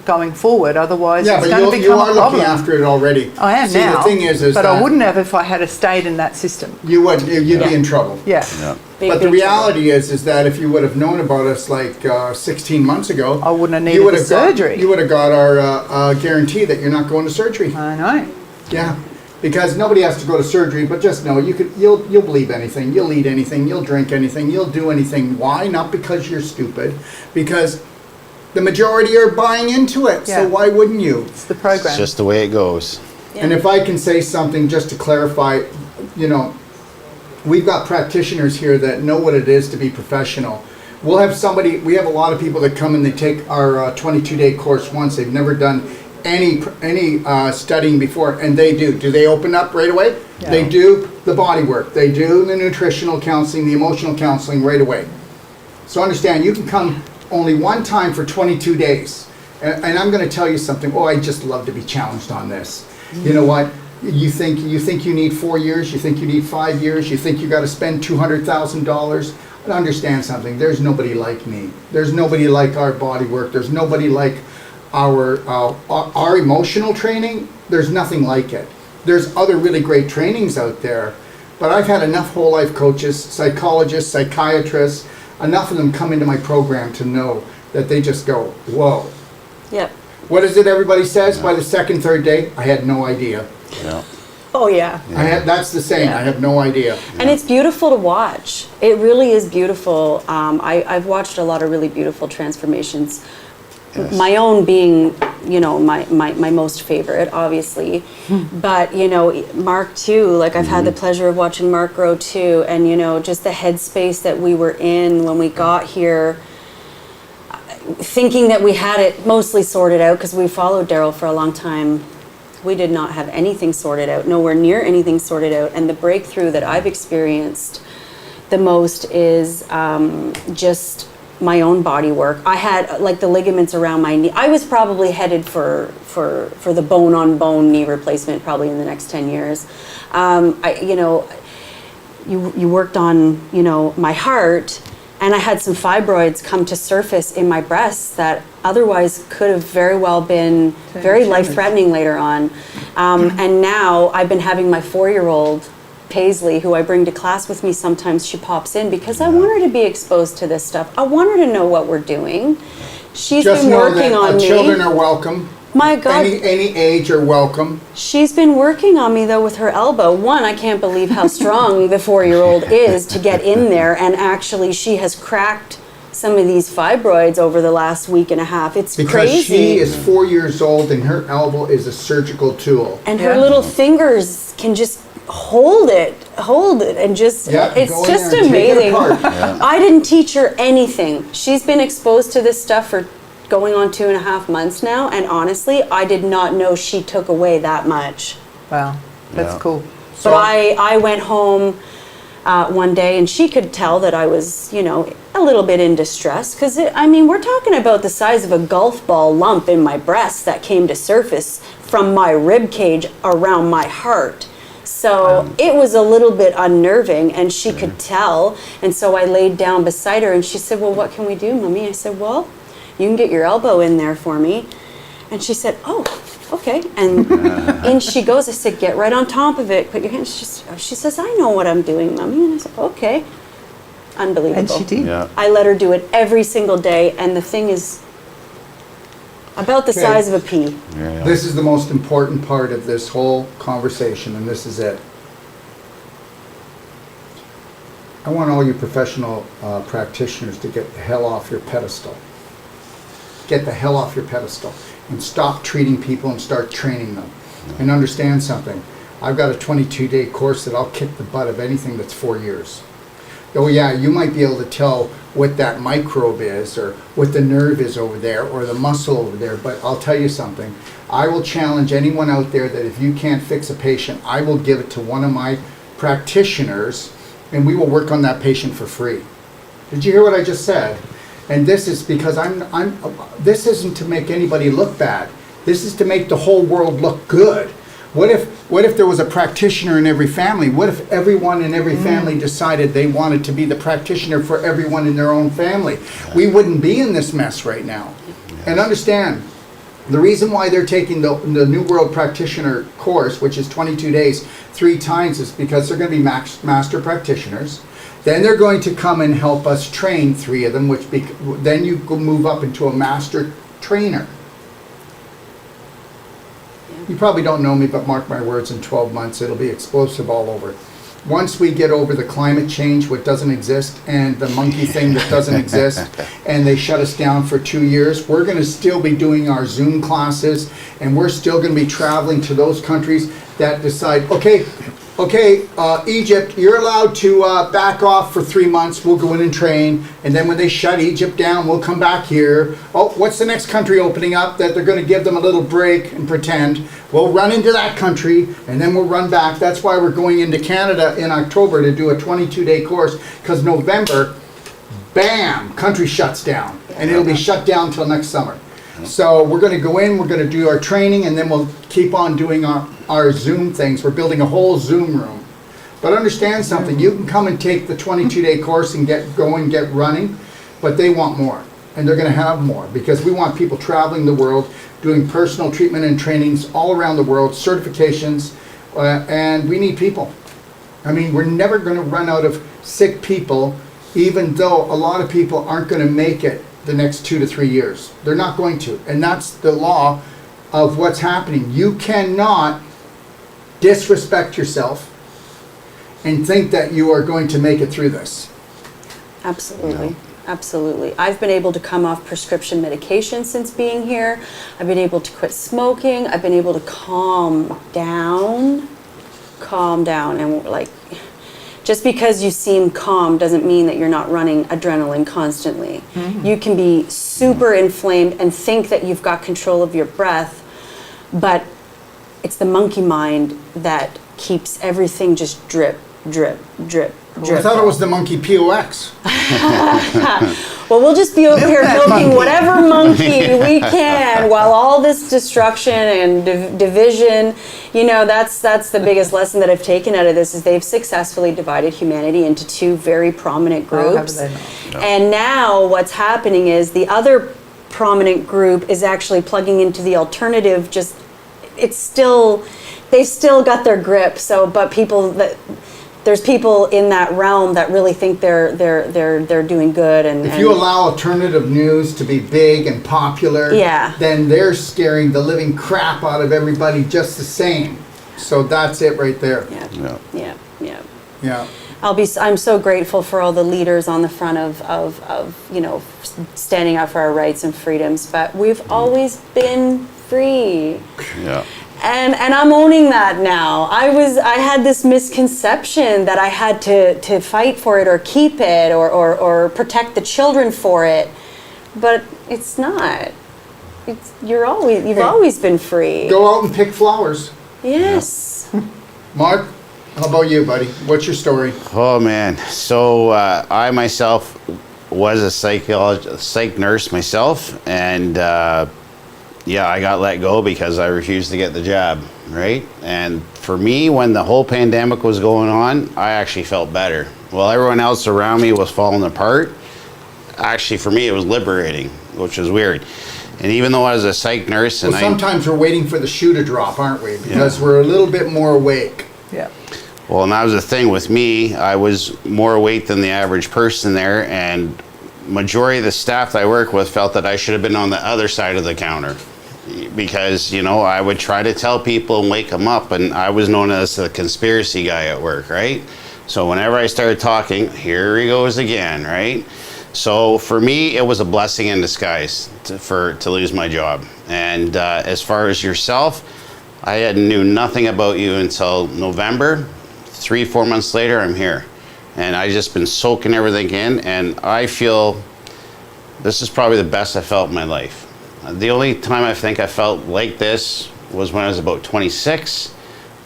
going forward. Otherwise, Yeah, it's but going to you become are a problem. looking after it already. I am See, now. the thing is but that I wouldn't have if I had stayed in that system. you would, you'd be in trouble. Yeah. Yeah. Big, But the big trouble. reality is that if you would have known about us like 16 months ago, I wouldn't have you needed would the have got- surgery. you would have got our guarantee that you're not going to surgery. I know. Yeah, because nobody has to go to surgery, but just know you'll believe anything, you'll eat anything, you'll drink anything, you'll do anything. Why? Not because you're stupid, because the majority are buying into it. Yeah. So why wouldn't you? It's the program. It's just the way it goes. Yeah. And if I can say something just to clarify, you know, we've got practitioners here that know what it is to be professional. We'll have somebody, we have a lot of people that come and they take our 22-day course once. They've never done any studying before, and they do. Do they open up right away? Yeah. They do the body work. They do the nutritional counseling, the emotional counseling right away. So understand, you can come only one time for 22 days. And I'm going to tell you something. Oh, I just love to be challenged on this. You know what? You think you need 4 years? You think you need 5 years? You think you got to spend $200,000? But understand something. There's nobody like me. There's nobody like our body work. There's nobody like our emotional training. There's nothing like it. There's other really great trainings out there, but I've had enough whole life coaches, psychologists, psychiatrists, enough of them come into my program to know that they just go, whoa. Yep. What is it everybody says? By the second, third day, I had no idea. Yeah. Oh yeah. That's the saying, Yeah. I have no idea. And it's beautiful to watch. It really is beautiful. I've watched a lot of really beautiful transformations. Yes. My own being, you know, my most favorite, obviously. But, you know, Mark too, like I've had the pleasure of watching Mark grow too. And, you know, just the headspace that we were in when we got here, thinking that we had it mostly sorted out, because we followed Daryl for a long time. We did not have anything sorted out, nowhere near anything sorted out. And the breakthrough that I've experienced the most is just my own body work. I had like the ligaments around my knee. I was probably headed for the bone on bone knee replacement probably in the next 10 years. You worked on, you know, my heart, and I had some fibroids come to surface in my breasts that otherwise could have very well been very life-threatening later on. And now I've been having my 4-year-old Paisley, who I bring to class with me sometimes, she pops in because I want her to be exposed to this stuff. I want her to know what we're doing. She's Just been know working that on me. children are welcome. My God. Any age are welcome. She's been working on me though with her elbow. One, I can't believe how strong the 4-year-old is to get in there, and actually she has cracked some of these fibroids over the last week and a half. It's Because crazy. she is 4 years old and her elbow is a surgical tool. And her Yeah. little fingers can just hold it, and just, Yeah, it's go in just there and take it amazing. apart. I didn't teach her anything. She's been exposed to this stuff for going on 2.5 months now, and honestly, I did not know she took away that much. Wow, that's Yeah. cool. But I went home one day, and she could tell that I was, you know, a little bit in distress, because I mean, we're talking about the size of a golf ball lump in my breast that came to surface from my rib cage around my heart. So it was a little bit unnerving, and she could tell. And so I laid down beside her, and she said, well, what can we do, Mommy? I said, well, you can get your elbow in there for me. And she said, oh, okay. And in she goes. I said, get right on top of it. Put your hands. She says, I know what I'm doing, Mommy. And I said, okay. Unbelievable. And she did. Yeah. I let her do it every single day, and the thing is about the Okay. size of a pea. Yeah. This is the most important part of this whole conversation, and this is it. I want all you professional practitioners to get the hell off your pedestal. Get the hell off your pedestal and stop treating people and start training them. And understand something. I've got a 22-day course that I'll kick the butt of anything that's 4 years. Oh yeah, you might be able to tell what that microbe is or what the nerve is over there or the muscle over there, but I'll tell you something. I will challenge anyone out there that if you can't fix a patient, I will give it to one of my practitioners and we will work on that patient for free. Did you hear what I just said? And this is because this isn't to make anybody look bad. This is to make the whole world look good. What if there was a practitioner in every family? What if everyone in every family decided they wanted to be the practitioner for everyone in their own family? We wouldn't be in this mess right now. And understand, the reason why they're taking the New World Practitioner course, which is 22 days, 3 times, is because they're going to be master practitioners. Then they're going to come and help us train 3 of them, which then you go move up into a master trainer. You probably don't know me, but mark my words, in 12 months it'll be explosive all over. Once we get over the climate change, what doesn't exist, and the monkey thing that doesn't exist, and they shut us down for 2 years, we're going to still be doing our Zoom classes, and we're still going to be traveling to those countries that decide, okay, Egypt, you're allowed to back off for 3 months. We'll go in and train, and then when they shut Egypt down, we'll come back here. Oh, what's the next country opening up that they're going to give them a little break and pretend? We'll run into that country, and then we'll run back. That's why we're going into Canada in October to do a 22-day course, because November, bam, country shuts down, and it'll be shut down till next summer. So we're going to go in, we're going to do our training, and then we'll keep on doing our Zoom things. We're building a whole Zoom room. But understand something, you can come and take the 22-day course and get going, get running, but they want more, and they're going to have more, because we want people traveling the world, doing personal treatment and trainings all around the world, certifications, and we need people. I mean, we're never going to run out of sick people, even though a lot of people aren't going to make it the next 2 to 3 years. They're not going to. And that's the law of what's happening. You cannot disrespect yourself and think that you are going to make it through this. Absolutely. No. Absolutely. I've been able to come off prescription medication since being here. I've been able to quit smoking. I've been able to calm down, and like, just because you seem calm doesn't mean that you're not running adrenaline constantly. Mm-hmm. You can be super inflamed and think that you've got control of your breath, but it's the monkey mind that keeps everything just drip, drip, drip, drip. I thought it was the monkey POX. Well, we'll just be over here milking whatever monkey we can while all this destruction and division, that's the biggest lesson that I've taken out of this, is they've successfully divided humanity into 2 very prominent groups. Oh, how do they know? And now what's happening is the other prominent group is actually plugging into the alternative. They've still got their grip. But there's people in that realm that really think they're doing good, and if you allow alternative news to be big and popular, then they're scaring the living crap out of everybody just the same. So that's it right there. Yeah. I'm so grateful for all the leaders on the front of standing up for our rights and freedoms, but we've always been free. Yeah. And I'm owning that now. I had this misconception that I had to fight for it or keep it or protect the children for it, but it's not. You've always been free. Go out and pick flowers. Yes. Yeah. Mark, how about you, buddy? What's your story? Oh man, so I myself was a psych nurse myself, and I got let go because I refused to get the job, right? And for me, when the whole pandemic was going on, I actually felt better. While everyone else around me was falling apart, actually for me it was liberating, which was weird. And even though I was a psych nurse, and sometimes we're waiting for the shoe to drop, aren't we? Because we're a little bit more awake. Yeah. Well, and that was the thing with me. I was more awake than the average person there, and majority of the staff that I work with felt that I should have been on the other side of the counter. Because, I would try to tell people and wake them up, and I was known as the conspiracy guy at work, right? So whenever I started talking, here he goes again, right? So for me, it was a blessing in disguise to lose my job. And as far as yourself, I knew nothing about you until November. 3-4 months later, I'm here. And I just been soaking everything in, and I feel this is probably the best I felt in my life. The only time I think I felt like this was when I was about 26,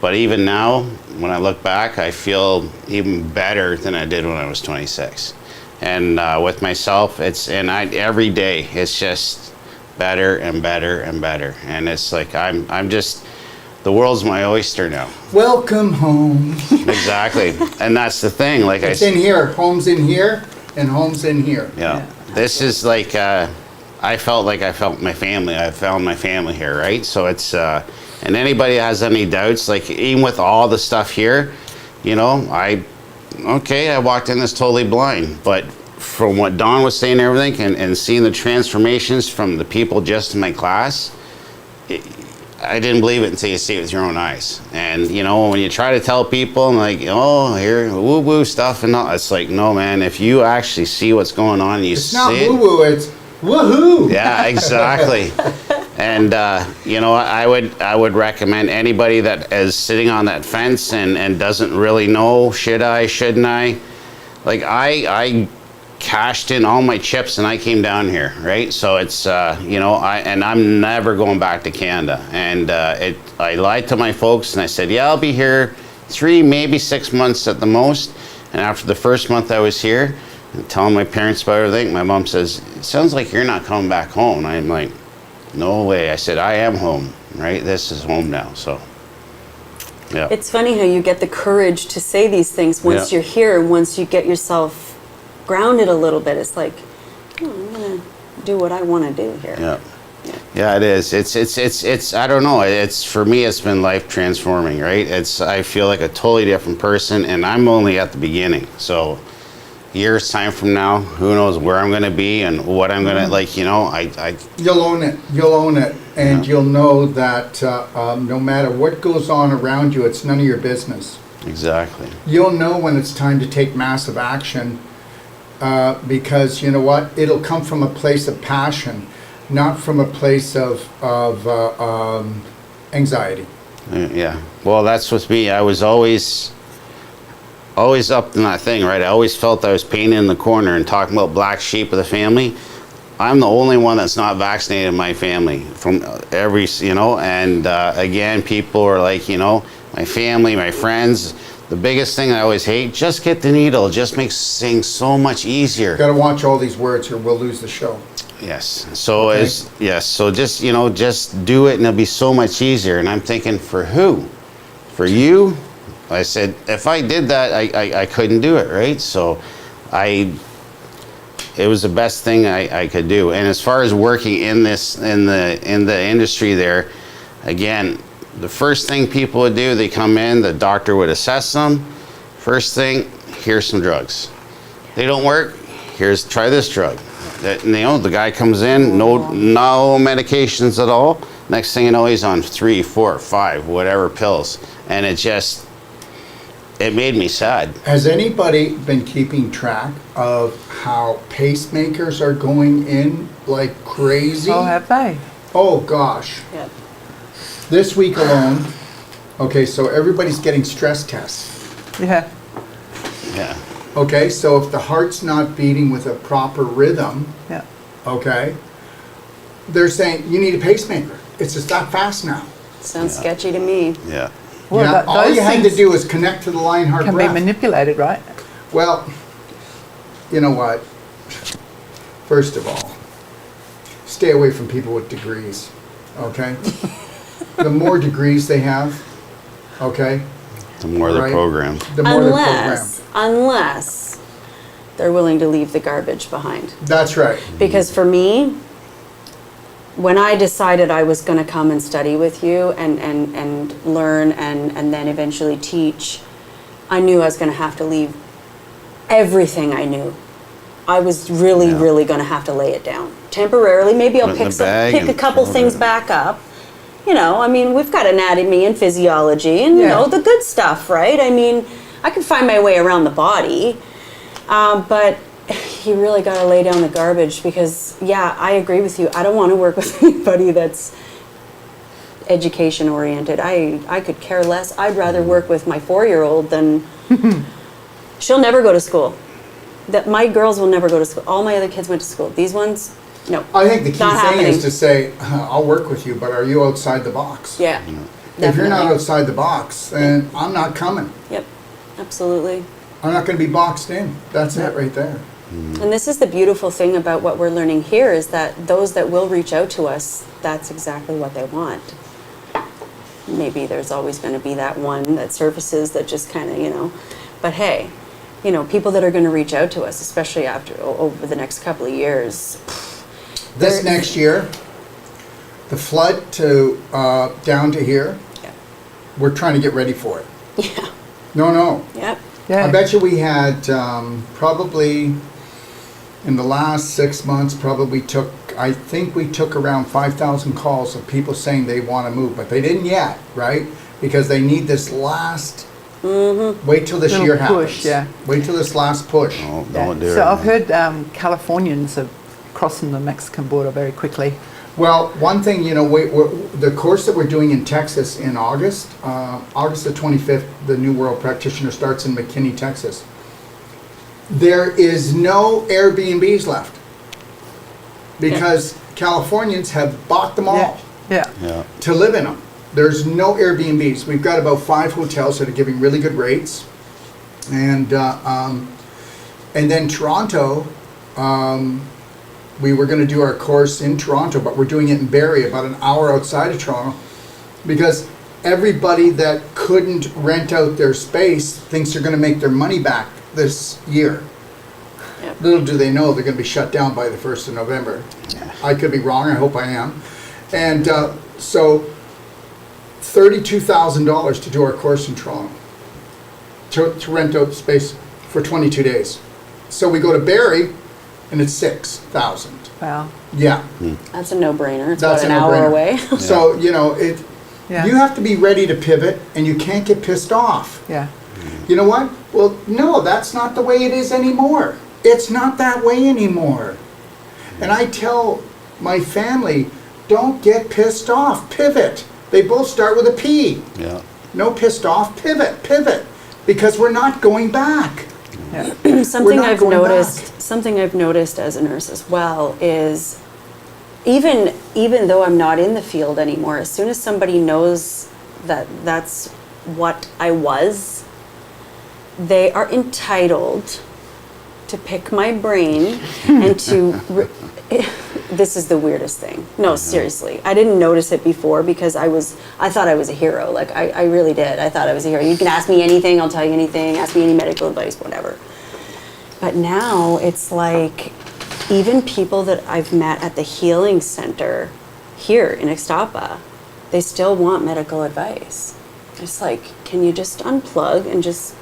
but even now, when I look back, I feel even better than I did when I was 26. And with myself, every day, it's just better and better and better. And it's like, I'm just, the world's my oyster now. Welcome home. Exactly. And that's the thing. Like it's in here. Home's in here, and home's in here. Yeah. This is like, I felt like I felt my family. I found my family here, right? So it's, and anybody that has any doubts, like even with all the stuff here, you know, I walked in this totally blind, but from what Don was saying and everything, and seeing the transformations from the people just in my class, I didn't believe it until you see it with your own eyes. And you know, when you try to tell people, and like, oh, here, woo-woo stuff, and all, it's like, no, man, if you actually see what's going on, and you It's see not it. woo-woo, it's woohoo. Yeah, exactly. And you know, I would recommend anybody that is sitting on that fence and doesn't really know, should I, shouldn't I? Like I cashed in all my chips and I came down here, right? So it's you know, I'm never going back to Canada. And I lied to my folks and I said, yeah, I'll be here 3, maybe 6 months at the most. And after the first month I was here, and telling my parents about everything, my mom says, it sounds like you're not coming back home. And I'm like, no way. I said, I am home, right? This is home now, so, yeah. It's funny how you get the courage to say these things once Yeah. you're here, and once you get yourself grounded a little bit. It's like, oh, I'm gonna do what I want to do here. Yeah. Yeah, it is. It's I don't know. It's, for me, it's been life transforming, right? I feel like a totally different person, and I'm only at the beginning. So, years time from now, who knows where I'm going to be and what I'm going to, like, you know, You'll own it. You'll own it. And you'll know that no matter what goes on around you, it's none of your business. exactly. You'll know when it's time to take massive action because, you know what, it'll come from a place of passion, not from a place of anxiety. Yeah. Well, that's with me. I was always up in that thing, right? I always felt I was painted in the corner and talking about black sheep of the family. I'm the only one that's not vaccinated in my family from every, you know, and again, people are like, you know, my family, my friends, the biggest thing I always hate, just get the needle. It just makes things so much easier. Got to watch all these words or we'll lose the show. Yes. So Okay. so just, you know, just do it and it'll be so much easier. And I'm thinking, for who? For you? I said, if I did that, I couldn't do it, right? So it was the best thing I could do. And as far as working in the industry there, again, the first thing people would do, they come in, the doctor would assess them. First thing, here's some drugs. They don't work, try this drug. That, you know, the guy comes in, no medications at all. Next thing you know, he's on 3, 4, 5, whatever pills. And it made me sad. Has anybody been keeping track of how pacemakers are going in like crazy? Oh, have they? Oh gosh. Yep. This week alone, okay, so everybody's getting stress tests. Yeah. Yeah. Okay, so if the heart's not beating with a proper rhythm, Yeah. okay, they're saying you need a pacemaker. It's just that fast now. Sounds sketchy to me. Yeah. Well, Yeah, all those you had to things do is connect to the line heart can breath. be manipulated, right? Well, you know what? First of all, stay away from people with degrees, okay? The more degrees they have, okay, The more they're Right. programmed. the more they're programmed. Unless they're willing to leave the garbage behind. That's right. Because for me, when I decided I was going to come and study with you and learn and then eventually teach, I knew I was going to have to leave everything I knew. I was really going to have to lay it down temporarily. Maybe I'll Put in pick the bag a and couple throw it things in. back up. You know, I mean, we've got anatomy and physiology and, you Yeah. know, the good stuff, right? I mean, I can find my way around the body. But you really got to lay down the garbage because, yeah, I agree with you. I don't want to work with anybody that's education oriented. I could care less. I'd rather work with my 4-year-old than... She'll never go to school. My girls will never go to school. All my other kids went to school. These ones, no. I think the key Not thing happening. is to say, I'll work with you, but are you outside the box? Yeah. If you're not definitely. outside the box, then I'm not coming. Yep, absolutely. I'm not going to be boxed in. That's it right there. And this is the beautiful thing about what we're learning here is that those that will reach out to us, that's exactly what they want. Maybe there's always going to be that one that surfaces that just kind of, you know, but hey, you know, people that are going to reach out to us, especially over the next couple of years, This next year, the flood to down to here, Yeah. we're trying to get ready for it. Yeah. No. Yep. Yeah. I bet you we had probably in the last 6 months, I think we took around 5,000 calls of people saying they want to move, but they didn't yet, right? Because they need this last, wait till this Little year push, happens. yeah. Wait till this last push. Oh, Yeah. don't do So it. I've heard Californians are crossing the Mexican border very quickly. Well, one thing, the course that we're doing in Texas in August, August the 25th, the New World Practitioner starts in McKinney, Texas. There is no Airbnbs left because Californians have bought them all Yeah. Yeah. to live in them. There's no Airbnbs. We've got about 5 hotels that are giving really good rates. And then Toronto, we were going to do our course in Toronto, but we're doing it in Barrie, about an hour outside of Toronto, because everybody that couldn't rent out their space thinks they're going to make their money back this year. Yep. Little do they know they're going to be shut down by the 1st of November. I could be wrong, I hope I am. And so $32,000 to do our course in Toronto, to rent out space for 22 days. So we go to Barrie, and it's 6,000. Wow. Yeah. That's a no-brainer. It's That's about an a hour no-brainer. away. So, Yeah. you have to be ready to pivot, and you can't get pissed off. Yeah. You know what? Well, no, that's not the way it is anymore. It's not that way anymore. And I tell my family, don't get pissed off, pivot. They both start with a P. Yeah. No pissed off, pivot. Because we're not going back. Yeah. Something not I've going noticed, back. something I've noticed as a nurse as well is even though I'm not in the field anymore, as soon as somebody knows that that's what I was, they are entitled to pick my brain and to this is the weirdest thing. No, seriously. I didn't notice it before because I thought I was a hero. Like I really did. I thought I was a hero. You can ask me anything, I'll tell you anything, ask me any medical advice, whatever. But now it's like even people that I've met at the healing center here in Ixtapa, they still want medical advice. It's like, can you just unplug and just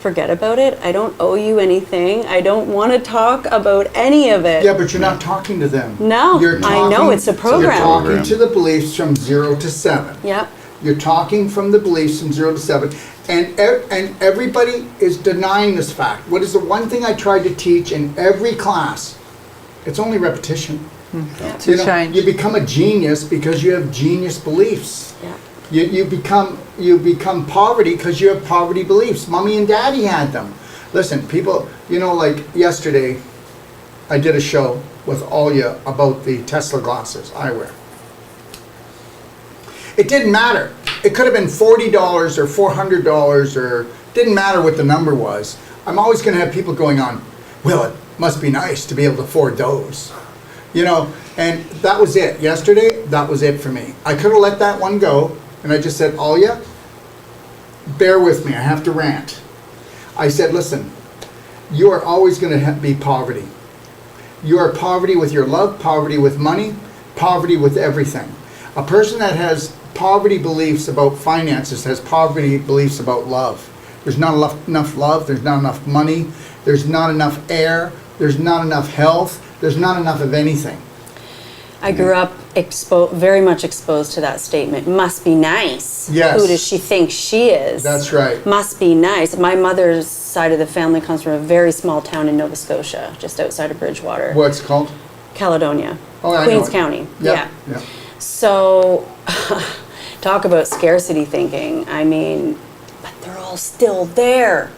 forget about it? I don't owe you anything. I don't want to talk about any of it. Yeah, but you're not talking to them. No, You're I know, it's a program. You're talking to the beliefs from 0 to 7. Yep. You're talking from the beliefs from 0 to 7. And everybody is denying this fact. What is the one thing I tried to teach in every class? It's only repetition. To change. You become a genius because you have genius beliefs. Yeah. You become poverty because you have poverty beliefs. Mommy and daddy had them. Listen, people, like yesterday, I did a show with Alya about the Tesla glasses I wear. It didn't matter. It could have been $40 or $400 or didn't matter what the number was. I'm always going to have people going on, well, it must be nice to be able to afford those. And that was it. Yesterday, that was it for me. I could have let that one go, and I just said, Alya, bear with me, I have to rant. I said, listen, you are always going to be poverty. You are poverty with your love, poverty with money, poverty with everything. A person that has poverty beliefs about finances has poverty beliefs about love. There's not enough love, there's not enough money, there's not enough air, there's not enough health, there's not enough of anything. I grew up very much exposed to that statement. Must be nice. Yes. Who does she think she is? That's right. Must be nice. My mother's side of the family comes from a very small town in Nova Scotia, just outside of Bridgewater. What's it called? Caledonia. Oh, I know Queens it. County. Yeah. So, talk about scarcity thinking. I mean, but they're all still there.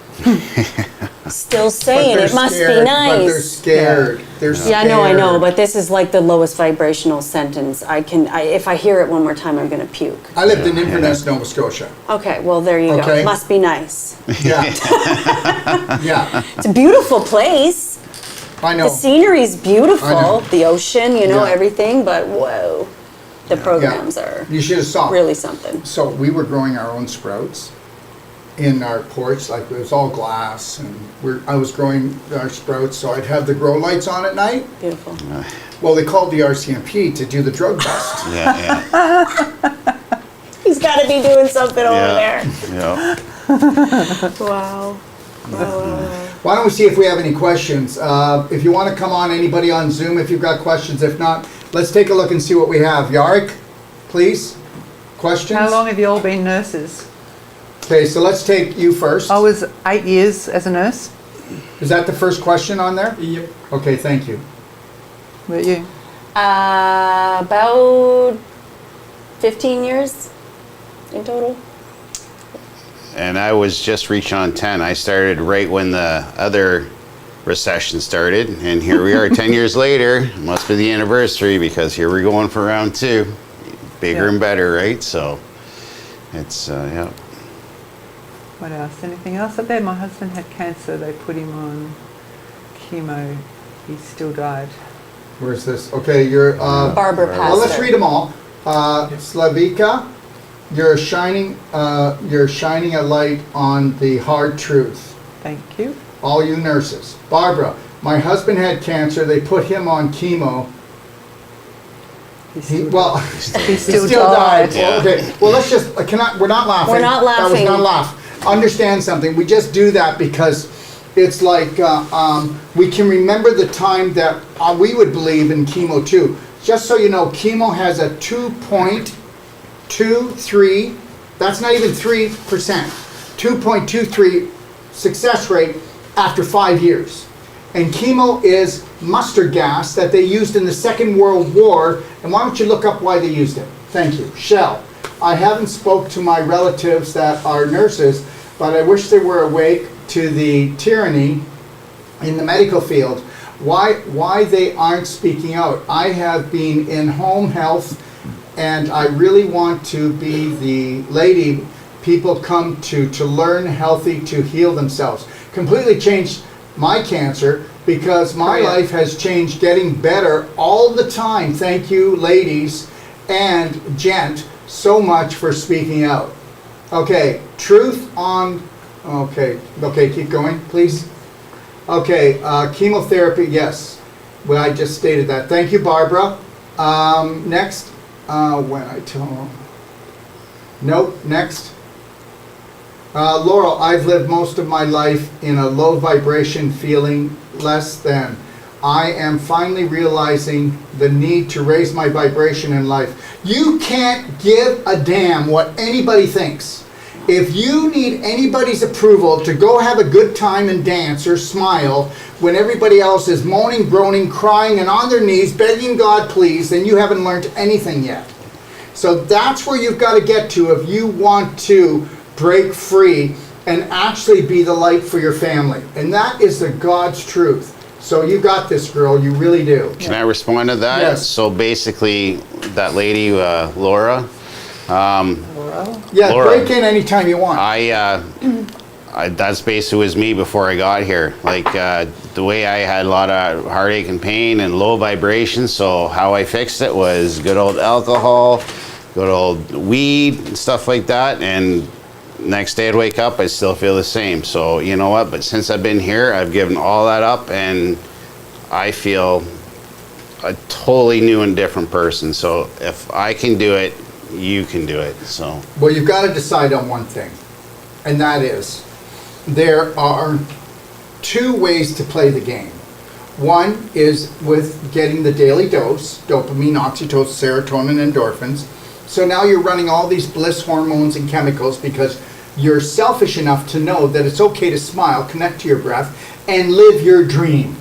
Still saying it must be nice. But they're scared. They're scared. Yeah, I know, but this is like the lowest vibrational sentence. If I hear it one more time, I'm gonna puke. I lived in Inverness, Nova Scotia. Okay, well there you Okay. go. Must be nice. Yeah. Yeah. It's a beautiful place. I know. The scenery's beautiful. I know. The ocean, Yeah. everything. But whoa, the programs are You should have saw. really something. So we were growing our own sprouts, in our porch, like it was all glass, and I was growing our sprouts, so I'd have the grow lights on at night. Beautiful. Well, they called the RCMP to do the drug bust. Yeah. He's got to be doing something over there. Yeah. Wow. Why don't we see if we have any questions? If you want to come on, anybody on Zoom, if you've got questions. If not, let's take a look and see what we have. Yarick, please. Questions? How long have you all been nurses? Okay, so let's take you first. I was 8 years as a nurse. Is that the first question on there? Yep. Okay, thank you. What about you? About 15 years in total. And I was just reaching on 10. I started right when the other recession started, and here we are 10 years later. Must be the anniversary, because here we're going for round 2. Bigger Yeah. and better, right? So it's, yeah. What else? Anything else up there? My husband had cancer. They put him on chemo. He still died. Where's this? Okay, you're... Barbara Well, Pastor. well, let's read them all. Slavika, you're shining a light on the hard truth. Thank you. All you nurses. Barbara, my husband had cancer. They put him on chemo. He He still still died. died. Yeah. Okay. Well, let's just. We're not laughing. We're not That was laughing. not a laugh. Understand something. We just do that because it's like we can remember the time that we would believe in chemo too. Just so you know, chemo has a 2.23. That's not even 3%. 2.23 success rate after 5 years. And chemo is mustard gas that they used in the Second World War. And why don't you look up why they used it? Thank you. Shell. I haven't spoke to my relatives that are nurses, but I wish they were awake to the tyranny in the medical field. Why they aren't speaking out. I have been in home health, and I really want to be the lady people come to learn healthy, to heal themselves. Completely changed my cancer, because my life has changed, getting better all the time. Thank you, ladies and gent, so much for speaking out. Okay, truth on, okay, keep going, please. Okay, chemotherapy, yes. Well, I just stated that. Thank you, Barbara. Next, when I tell, nope, next. Laurel, I've lived most of my life in a low vibration, feeling less than. I am finally realizing the need to raise my vibration in life. You can't give a damn what anybody thinks. If you need anybody's approval to go have a good time and dance or smile when everybody else is moaning, groaning, crying, and on their knees begging God please, then you haven't learned anything yet. So that's where you've got to get to if you want to break free and actually be the light for your family. And that is the God's truth. So you got this, girl. You really do. Can I respond to that? Yes. So basically, that lady, Laura, Yeah, Laura. break in anytime you want. that's basically was me before I got here. Like the way I had a lot of heartache and pain and low vibrations. So how I fixed it was good old alcohol, good old weed, and stuff like that. And next day I'd wake up, I still feel the same. So you know what? But since I've been here, I've given all that up, and I feel a totally new and different person. So if I can do it, you can do it. So Well, you've got to decide on one thing, and that is there are two ways to play the game. One is with getting the daily dose, dopamine, oxytocin, serotonin, endorphins. So now you're running all these bliss hormones and chemicals because you're selfish enough to know that it's okay to smile, connect to your breath, and live your dream.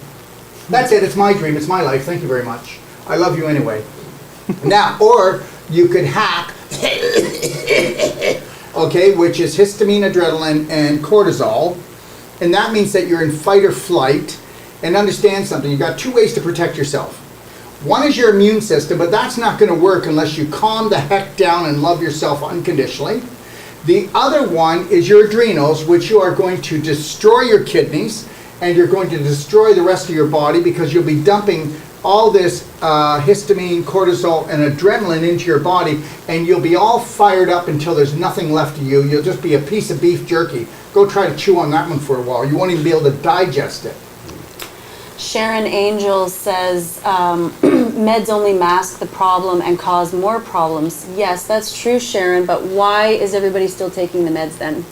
That's it. It's my dream. It's my life. Thank you very much. I love you anyway. Now, or you could hack, okay, which is histamine, adrenaline, and cortisol. And that means that you're in fight or flight. And understand something. You've got two ways to protect yourself. One is your immune system, but that's not going to work unless you calm the heck down and love yourself unconditionally. The other one is your adrenals, which you are going to destroy your kidneys, and you're going to destroy the rest of your body because you'll be dumping all this histamine, cortisol, and adrenaline into your body, and you'll be all fired up until there's nothing left of you. You'll just be a piece of beef jerky. Go try to chew on that one for a while. You won't even be able to digest it. Sharon Angel says, meds only mask the problem and cause more problems. Yes, that's true, Sharon, but why is everybody still taking the meds then?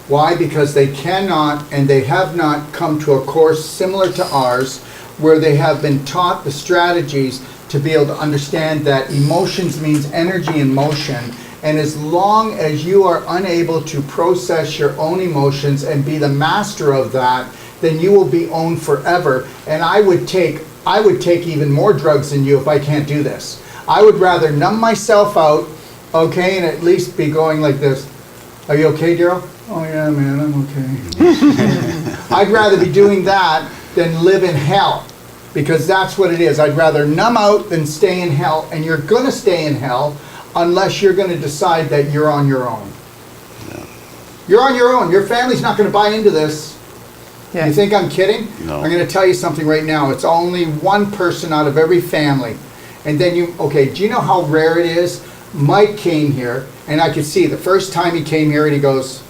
Why? Because they cannot and they have not come to a course similar to ours where they have been taught the strategies to be able to understand that emotions means energy in motion. And as long as you are unable to process your own emotions and be the master of that, then you will be owned forever. And I would take even more drugs than you if I can't do this. I would rather numb myself out, okay, and at least be going like this. Are you okay, Daryl? Oh yeah, man, I'm okay. I'd rather be doing that than live in hell, because that's what it is. I'd rather numb out than stay in hell, and you're gonna stay in hell unless you're gonna decide that you're on your own. Yeah. You're on your own. Your family's not gonna buy into this. Yeah. You think I'm kidding? No. I'm going to tell you something right now. It's only one person out of every family. And then do you know how rare it is? Mike came here, and I could see the first time he came here, and he goes,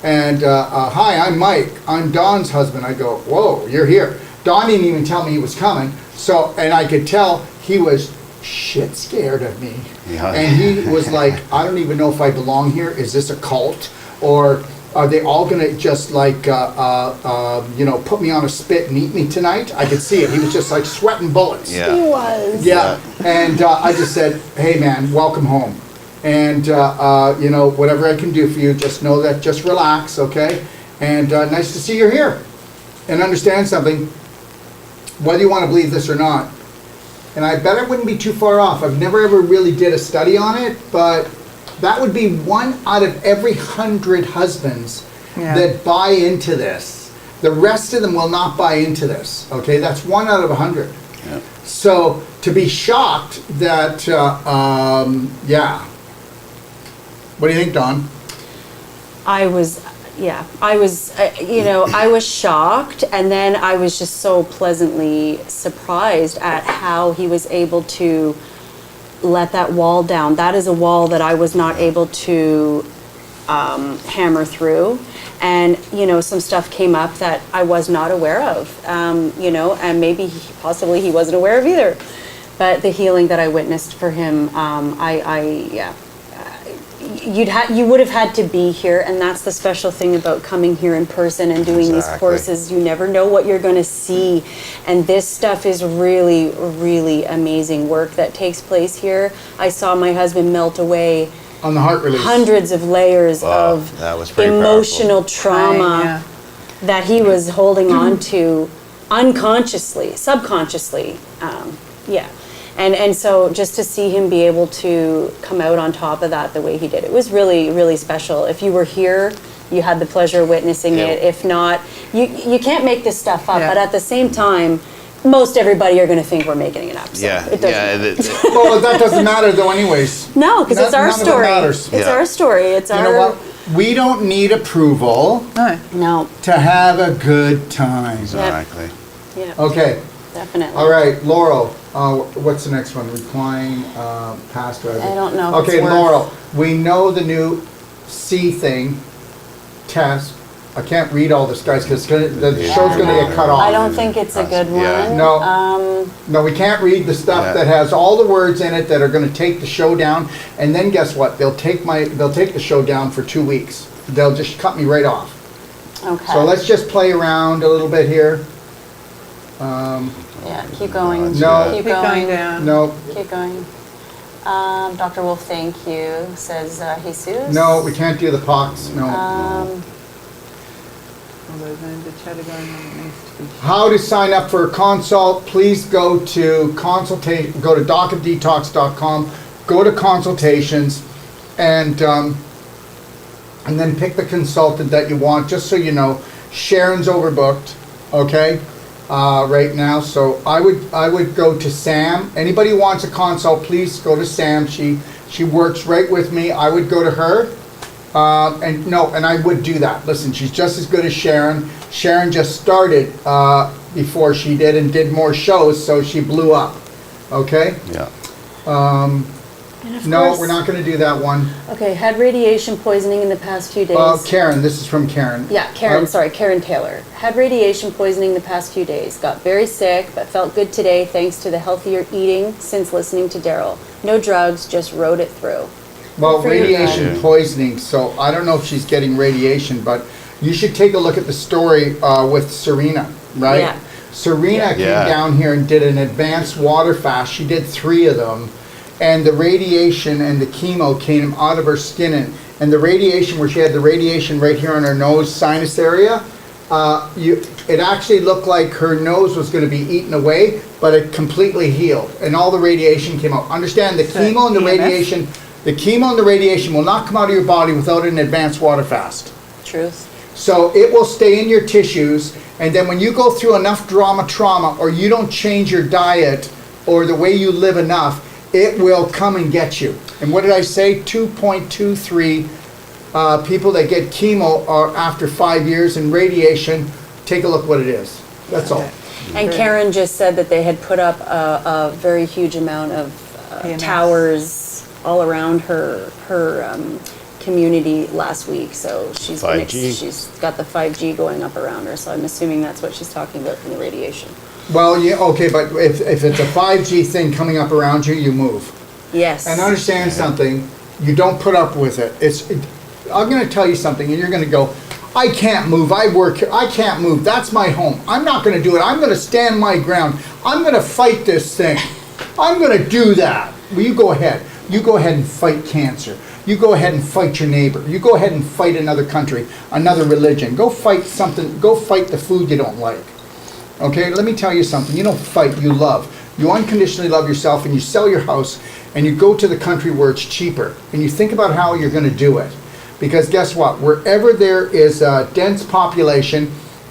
hi, I'm Mike. I'm Dawn's husband. I go, whoa, you're here. Dawn didn't even tell me he was coming. So, and I could tell he was shit scared of me. Yeah. And he was like, I don't even know if I belong here. Is this a cult? Or are they all gonna just like, put me on a spit and eat me tonight? I could see it. He was just like sweating bullets. Yeah. He was. Yeah. And I just said, hey man, welcome home. And, whatever I can do for you, just know that, just relax, okay? And nice to see you're here. And understand something, whether you want to believe this or not, and I bet I wouldn't be too far off. I've never ever really did a study on it, but that would be 1 out of every 100 husbands that buy into this. The rest of them will not buy into this. Okay, that's 1 out of 100. Yeah. So to be shocked that, What do you think, Dawn? I was shocked, and then I was just so pleasantly surprised at how he was able to let that wall down. That is a wall that I was not able to hammer through. And, some stuff came up that I was not aware of, and maybe possibly he wasn't aware of either. But the healing that I witnessed for him, you would have had to be here, and that's the special thing about coming here in person and doing these courses. You never know what you're going to see, and this stuff is really, really amazing work that takes place here. I saw my husband melt away On the heart release. hundreds of layers of that was pretty emotional powerful. trauma that he was holding on to unconsciously, subconsciously. And so just to see him be able to come out on top of that the way he did, it was really, really special. If you were here, you had the pleasure of witnessing it. If not, you can't make this stuff up. Yeah. But at the same time, most everybody are going to think we're making it up. So it doesn't matter. Well, that doesn't matter though anyways. No, because it's our None of it story. matters. It's our story. It's You our... know what? We don't need approval No. No. to have a good time. Exactly. Yeah, Okay. definitely. All right, Laurel. What's the next one? Recline, past driving. I don't know if Okay, it's worth- Laurel. We know the new C thing test. I can't read all this, guys, because the show's going to get cut off. I don't think it's a good one. Yeah. No. No, we can't read the stuff that has all the words in it that are going to take the show down. And then guess what? They'll take the show down for 2 weeks. They'll just cut me right off. Okay. So let's just play around a little bit here. Yeah, keep going. No. Keep Keep going going. down. No, Keep going. Dr. Wolf, thank you, says Jesus. no, we can't do the pox. No. Although then the chat going on, it needs to be. How to sign up for a consult? Please go to docofdetox.com. Go to consultations, and then pick the consultant that you want. Just so you know, Sharon's overbooked. Okay, right now. So I would go to Sam. Anybody who wants a consult, please go to Sam. She works right with me. I would go to her. And I would do that. Listen, she's just as good as Sharon. Sharon just started before she did and did more shows, so she blew up. Okay? Yeah. And of No, course- we're not going to do that one. Okay, had radiation poisoning in the past few days. Karen, this is from Karen. Yeah, Karen, sorry, Karen Taylor. Had radiation poisoning the past few days. Got very sick, but felt good today thanks to the healthier eating since listening to Daryl. No drugs, just rode it through. Well, For you, radiation Brad. poisoning, so I don't know if she's getting radiation, but you should take a look at the story with Serena, right? Yeah. Serena came Yeah. down here and did an advanced water fast. She did 3 of them. And the radiation and the chemo came out of her skin. And the radiation, where she had the radiation right here on her nose sinus area, it actually looked like her nose was going to be eaten away, but it completely healed. And all the radiation came out. Understand, the So chemo and the EMF? radiation will not come out of your body without an advanced water fast. Truth. So it will stay in your tissues, and then when you go through enough trauma, or you don't change your diet or the way you live enough, it will come and get you. And what did I say? 2.23 people that get chemo are after 5 years, and radiation, take a look what it is. That's all. And Karen just said that they had put up a very huge amount of EMS. towers all around her community last week. So she's been 5G. she's got the 5G going up around her. So I'm assuming that's what she's talking about from the radiation. Well, yeah, okay, but if it's a 5G thing coming up around you, you move. Yes. And understand something, you don't put up with it. I'm going to tell you something, and you're going to go, I can't move, I work here, I can't move, that's my home. I'm not going to do it, I'm going to stand my ground. I'm going to fight this thing. I'm going to do that. Well, you go ahead. You go ahead and fight cancer. You go ahead and fight your neighbor. You go ahead and fight another country, another religion. Go fight something, go fight the food you don't like. Okay, let me tell you something. You don't fight, you love. You unconditionally love yourself, and you sell your house, and you go to the country where it's cheaper, and you think about how you're going to do it. Because guess what? Wherever there is a dense population,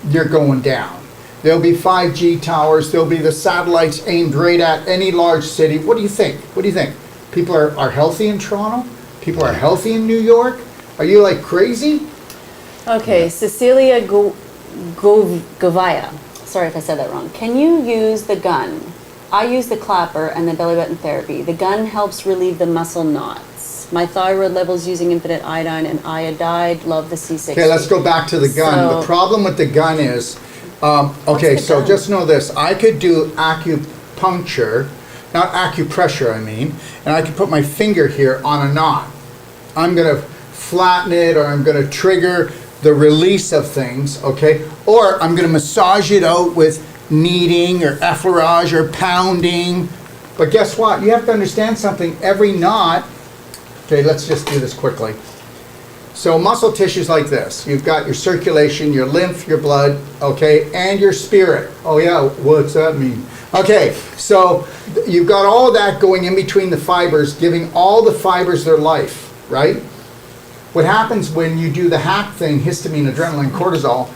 you're going down. There'll be 5G towers. There'll be the satellites aimed right at any large city. What do you think? What do you think? People are healthy in Toronto? People are healthy in New York? Are you like crazy? Okay, Cecilia Govaya. Sorry if I said that wrong. Can you use the gun? I use the clapper and the belly button therapy. The gun helps relieve the muscle knots. My thyroid levels using infinite iodine and iodide. Love the C60. Okay, let's go back to the gun. So- The problem with the gun is, okay, the so gun? just know this. I could do acupuncture, not acupressure, I mean, and I could put my finger here on a knot. I'm going to flatten it, or I'm going to trigger the release of things, okay? Or I'm going to massage it out with kneading or effleurage or pounding. But guess what? You have to understand something. Every knot, okay, let's just do this quickly. So muscle tissues like this. You've got your circulation, your lymph, your blood, okay, and your spirit. Oh yeah, what's that mean? Okay, so you've got all of that going in between the fibers, giving all the fibers their life, right? What happens when you do the hack thing, histamine, adrenaline, cortisol,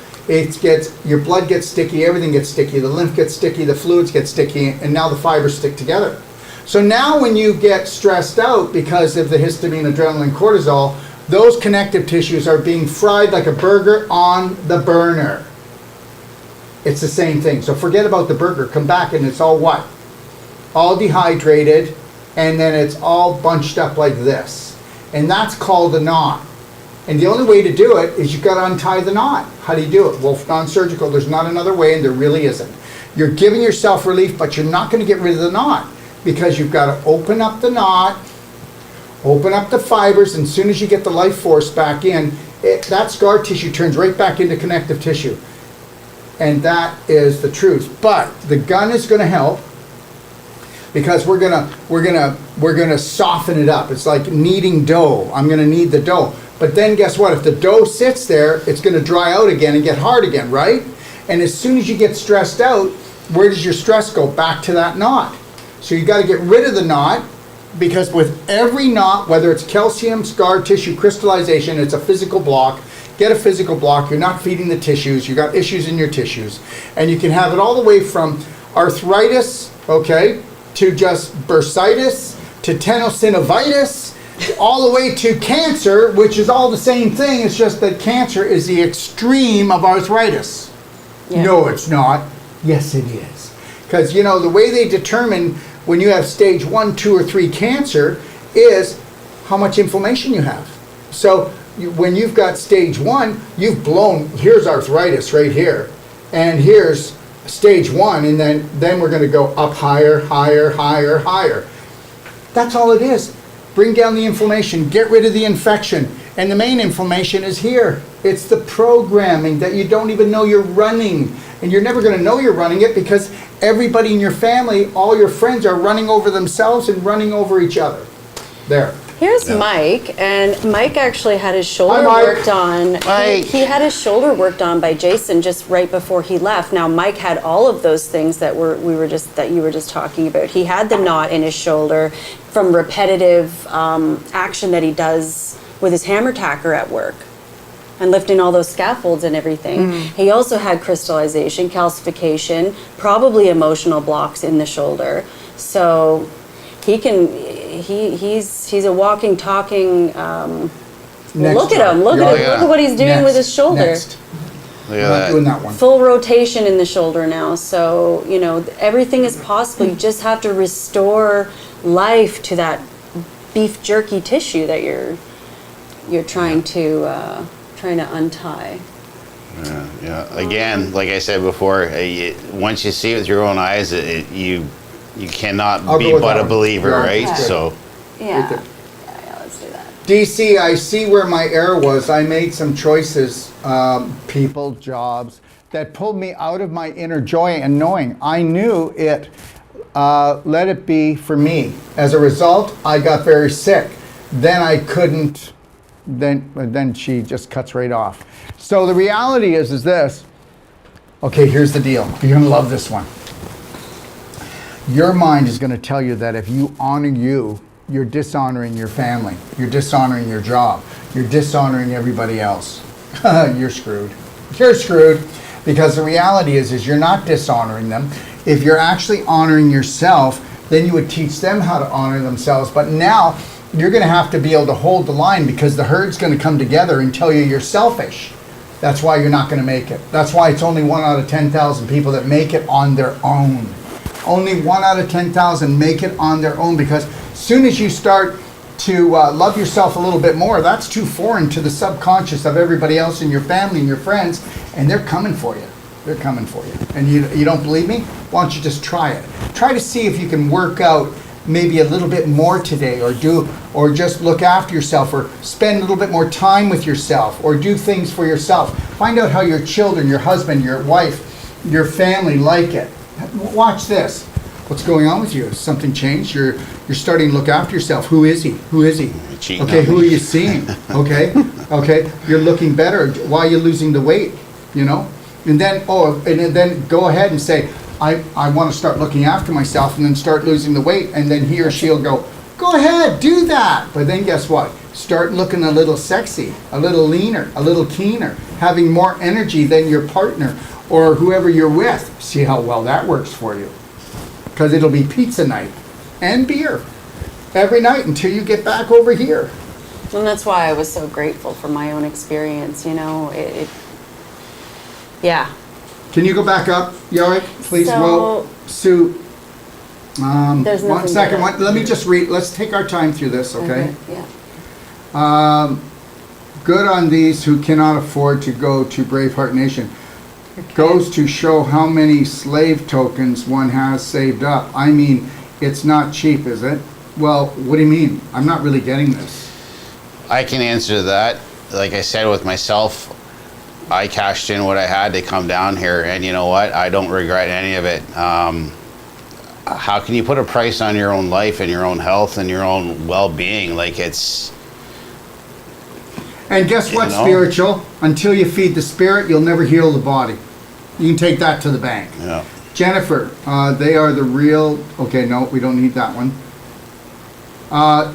your blood gets sticky, everything gets sticky, the lymph gets sticky, the fluids get sticky, and now the fibers stick together. So now when you get stressed out because of the histamine, adrenaline, cortisol, those connective tissues are being fried like a burger on the burner. It's the same thing. So forget about the burger. Come back and it's all what? All dehydrated, and then it's all bunched up like this. And that's called a knot. And the only way to do it is you've got to untie the knot. How do you do it? Well, non-surgical, there's not another way, and there really isn't. You're giving yourself relief, but you're not going to get rid of the knot, because you've got to open up the knot, open up the fibers, and as soon as you get the life force back in, that scar tissue turns right back into connective tissue. And that is the truth. But the gun is going to help, because we're gonna soften it up. It's like kneading dough. I'm going to knead the dough. But then guess what? If the dough sits there, it's going to dry out again and get hard again, right? And as soon as you get stressed out, where does your stress go? Back to that knot. So you got to get rid of the knot, because with every knot, whether it's calcium, scar tissue, crystallization, it's a physical block. Get a physical block. You're not feeding the tissues. You got issues in your tissues. And you can have it all the way from arthritis, okay, to just bursitis, to tenosynovitis, all the way to cancer, which is all the same thing. It's just that cancer is the extreme of arthritis. Yeah. No, it's not. Yes, it is. Because, you know, the way they determine when you have stage 1, 2, or 3 cancer is how much inflammation you have. So when you've got stage 1, you've blown, here's arthritis right here, and here's stage 1, and then we're going to go up higher, higher, higher, higher. That's all it is. Bring down the inflammation, get rid of the infection, and the main inflammation is here. It's the programming that you don't even know you're running, and you're never going to know you're running it because everybody in your family, all your friends are running over themselves and running over each other. There. Here's Mike, and Mike actually had his shoulder Hi, Mike. worked on. Mike. He had his shoulder worked on by Jason just right before he left. Now Mike had all of those things that you were just talking about. He had the knot in his shoulder from repetitive action that he does with his hammer tacker at work and lifting all those scaffolds and everything. He also had crystallization, calcification, probably emotional blocks in the shoulder. So he's a walking, talking. Look at him! Look at what he's doing with his shoulder. Next. Look I'm at not that. doing that one. Full rotation in the shoulder now. So everything is possible. You just have to restore life to that beef jerky tissue that you're trying to untie. Yeah. Again, like I said before, once you see it with your own eyes, you cannot I'll be go with but that a one. believer, Yeah, right? that's good. So Yeah. there. Yeah, let's do that. DC, I see where my error was. I made some choices, people, jobs, that pulled me out of my inner joy and knowing. I knew it, let it be for me. As a result, I got very sick. Then I couldn't, then she just cuts right off. So the reality is this. Okay, here's the deal. You're going to love this one. Your mind is going to tell you that if you honor you, you're dishonoring your family. You're dishonoring your job. You're dishonoring everybody else. You're screwed. You're screwed. Because the reality is you're not dishonoring them. If you're actually honoring yourself, then you would teach them how to honor themselves. But now you're going to have to be able to hold the line because the herd's going to come together and tell you you're selfish. That's why you're not going to make it. That's why it's only 1 out of 10,000 people that make it on their own. Only 1 out of 10,000 make it on their own, because as soon as you start to love yourself a little bit more, that's too foreign to the subconscious of everybody else in your family and your friends, and they're coming for you. They're coming for you. And you don't believe me? Why don't you just try it? Try to see if you can work out maybe a little bit more today, or just look after yourself, or spend a little bit more time with yourself, or do things for yourself. Find out how your children, your husband, your wife, your family like it. Watch this. What's going on with you? Has something changed? You're starting to look after yourself. Who is he? Who is he? Cheating Okay, on who me. are you seeing? Okay, okay. You're looking better. Why are you losing the weight? And then go ahead and say, I want to start looking after myself, and then start losing the weight, and then he or she'll go ahead, do that. But then guess what? Start looking a little sexy, a little leaner, a little keener, having more energy than your partner or whoever you're with. See how well that works for you. Because it'll be pizza night and beer every night until you get back over here. And that's why I was so grateful for my own experience. Yeah. Can you go back up, Yorick, please? So- Well, Sue, There's one nothing second. better. Let me just read. Let's take our time through this, okay? Yeah. Good on these who cannot afford to go to Braveheart Nation. Goes to show how many slave tokens one has saved up. I mean, it's not cheap, is it? Well, what do you mean? I'm not really getting this. I can answer that. Like I said, with myself, I cashed in what I had to come down here, and you know what? I don't regret any of it. How can you put a price on your own life and your own health and your own well-being? Like, it's... And guess what, You know? spiritual? Until you feed the spirit, you'll never heal the body. You can take that to the bank. Yeah. Jennifer, they are the real... Okay, no, we don't need that one.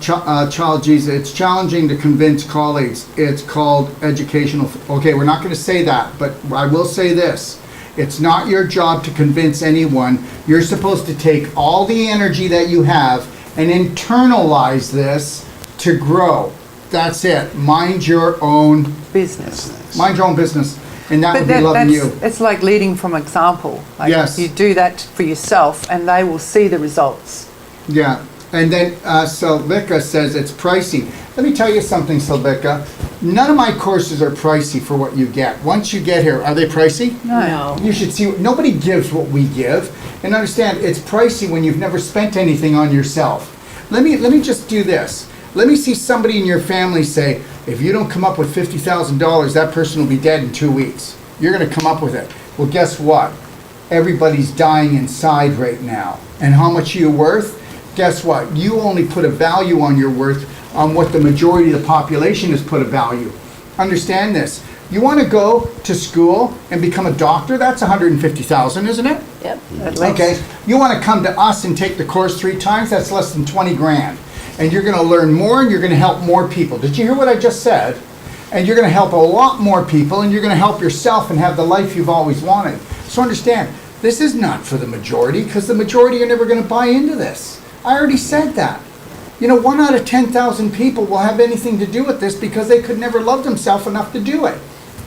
Child Jesus, it's challenging to convince colleagues. It's called educational... Okay, we're not going to say that, but I will say this. It's not your job to convince anyone. You're supposed to take all the energy that you have and internalize this to grow. That's it. Mind your own Business. Mind your own business, and that But would be loving you. it's like leading from example. Like Yes. You do that for yourself and they will see the results. Yeah, and then Silvika says it's pricey. Let me tell you something, Silvika. None of my courses are pricey for what you get. Once you get here, are they pricey? No. You should see, nobody gives what we give. And understand, it's pricey when you've never spent anything on yourself. Let me just do this. Let me see somebody in your family say, if you don't come up with $50,000, that person will be dead in 2 weeks. You're going to come up with it. Well, guess what? Everybody's dying inside right now. And how much are you worth? Guess what? You only put a value on your worth on what the majority of the population has put a value. Understand this. You want to go to school and become a doctor? That's $150,000, isn't it? Yep. Okay. You want to come to us and take the course 3 times? That's less than 20 grand. And you're going to learn more and you're going to help more people. Did you hear what I just said? And you're going to help a lot more people and you're going to help yourself and have the life you've always wanted. So understand, this is not for the majority because the majority are never going to buy into this. I already said that. You know, 1 out of 10,000 people will have anything to do with this because they could never love themselves enough to do it.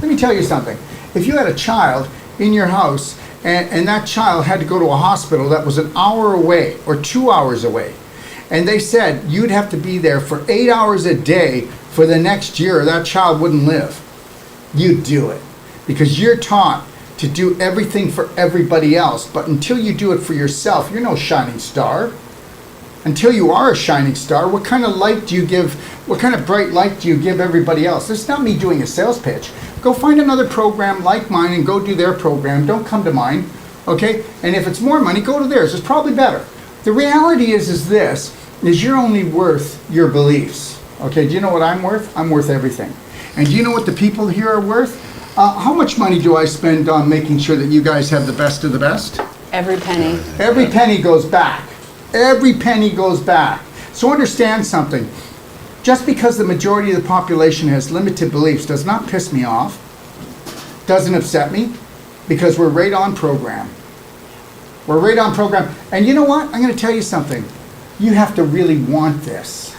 Let me tell you something. If you had a child in your house and that child had to go to a hospital that was an hour away or 2 hours away, and they said you'd have to be there for 8 hours a day for the next year or that child wouldn't live, you'd do it. Because you're taught to do everything for everybody else. But until you do it for yourself, you're no shining star. Until you are a shining star, what kind of light do you give, what kind of bright light do you give everybody else? This is not me doing a sales pitch. Go find another program like mine and go do their program. Don't come to mine, okay? And if it's more money, go to theirs. It's probably better. The reality is this, is you're only worth your beliefs, okay? Do you know what I'm worth? I'm worth everything. And do you know what the people here are worth? How much money do I spend on making sure that you guys have the best of the best? Every penny. Every penny goes back. Every penny goes back. So understand something. Just because the majority of the population has limited beliefs does not piss me off, doesn't upset me, because we're right on program. We're right on program. And you know what? I'm going to tell you something. You have to really want this.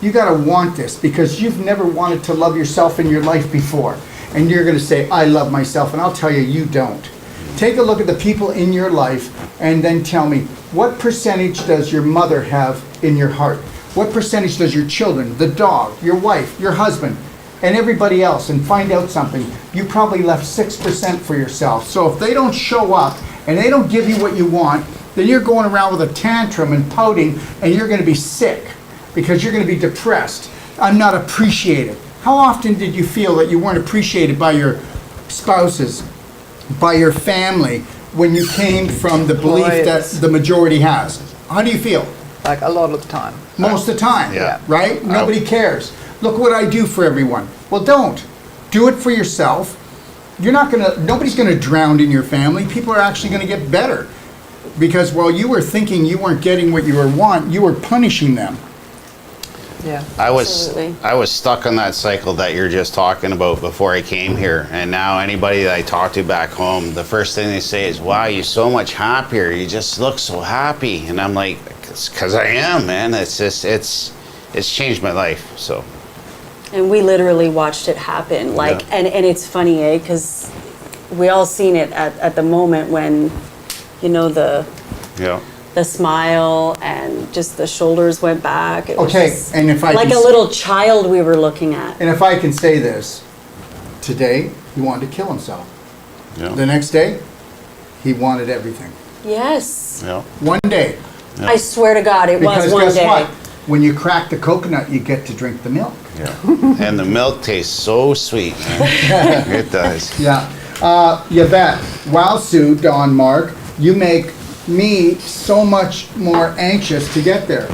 You got to want this because you've never wanted to love yourself in your life before. And you're going to say, I love myself. And I'll tell you, you don't. Take a look at the people in your life and then tell me, what percentage does your mother have in your heart? What percentage does your children, the dog, your wife, your husband, and everybody else? And find out something. You probably left 6% for yourself. So if they don't show up and they don't give you what you want, then you're going around with a tantrum and pouting and you're going to be sick because you're going to be depressed. I'm not appreciated. How often did you feel that you weren't appreciated by your spouses, by your family, when you came from the belief that the majority has? How do you feel? Like a lot of the time. Most of the time, Yeah. right? Nobody cares. Look what I do for everyone. Well, don't. Do it for yourself. You're not gonna, nobody's gonna drown in your family. People are actually gonna get better. Because while you were thinking you weren't getting what you want, you were punishing them. Yeah. I Absolutely. was stuck on that cycle that you're just talking about before I came here, and now anybody that I talk to back home, the first thing they say is, "Wow, you're so much happier. You just look so happy." And I'm like, "It's because I am, man. It's just it's changed my life." So. And we literally watched it happen. Like, Yeah. and it's funny, because we all seen it at the moment when, you know, the smile and just the shoulders went back. It was Okay, just and if I like can a little child we were looking at. And if I can say this, today he wanted to kill himself. Yeah. The next day, he wanted everything. Yes. Yeah. One day. I swear to God, it Because was one guess day. what? When you crack the coconut, you get to drink the milk. Yeah. And the milk tastes so sweet, man. It does. Yeah. Yvette, wow, Sue, Don, Mark, you make me so much more anxious to get there.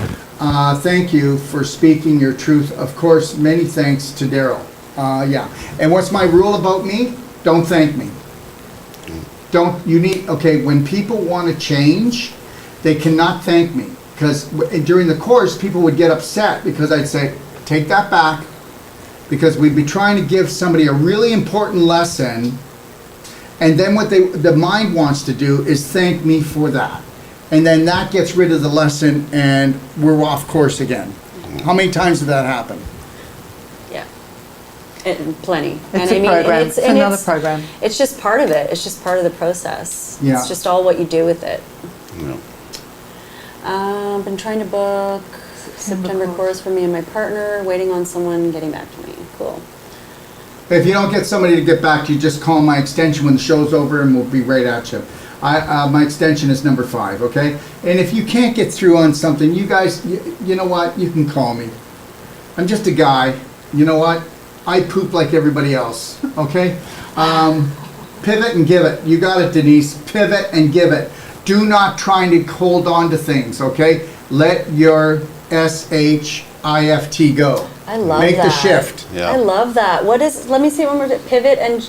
Thank you for speaking your truth. Of course, many thanks to Daryl. Yeah. And what's my rule about me? Don't thank me. Okay, when people want to change, they cannot thank me. Because during the course, people would get upset because I'd say, take that back. Because we'd be trying to give somebody a really important lesson. And then what the mind wants to do is thank me for that. And then that gets rid of the lesson and we're off course again. How many times did that happen? Yeah. And plenty. It's and a program. It's, It's another program. It's just part of it. It's just part of the process. Yeah. It's just all what you do with it. Yeah. Been trying to book September course for me and my partner, waiting on someone getting back to me. Cool. If you don't get somebody to get back to you, just call my extension when the show's over and we'll be right at you. My extension is number 5, okay? And if you can't get through on something, you guys, you know what? You can call me. I'm just a guy. You know what? I poop like everybody else, okay? Pivot and give it. You got it, Denise. Pivot and give it. Do not try to hold on to things, okay? Let your SHIFT go. I love Make that. the shift. Yeah. I love that. What is, let me see one more time. Pivot and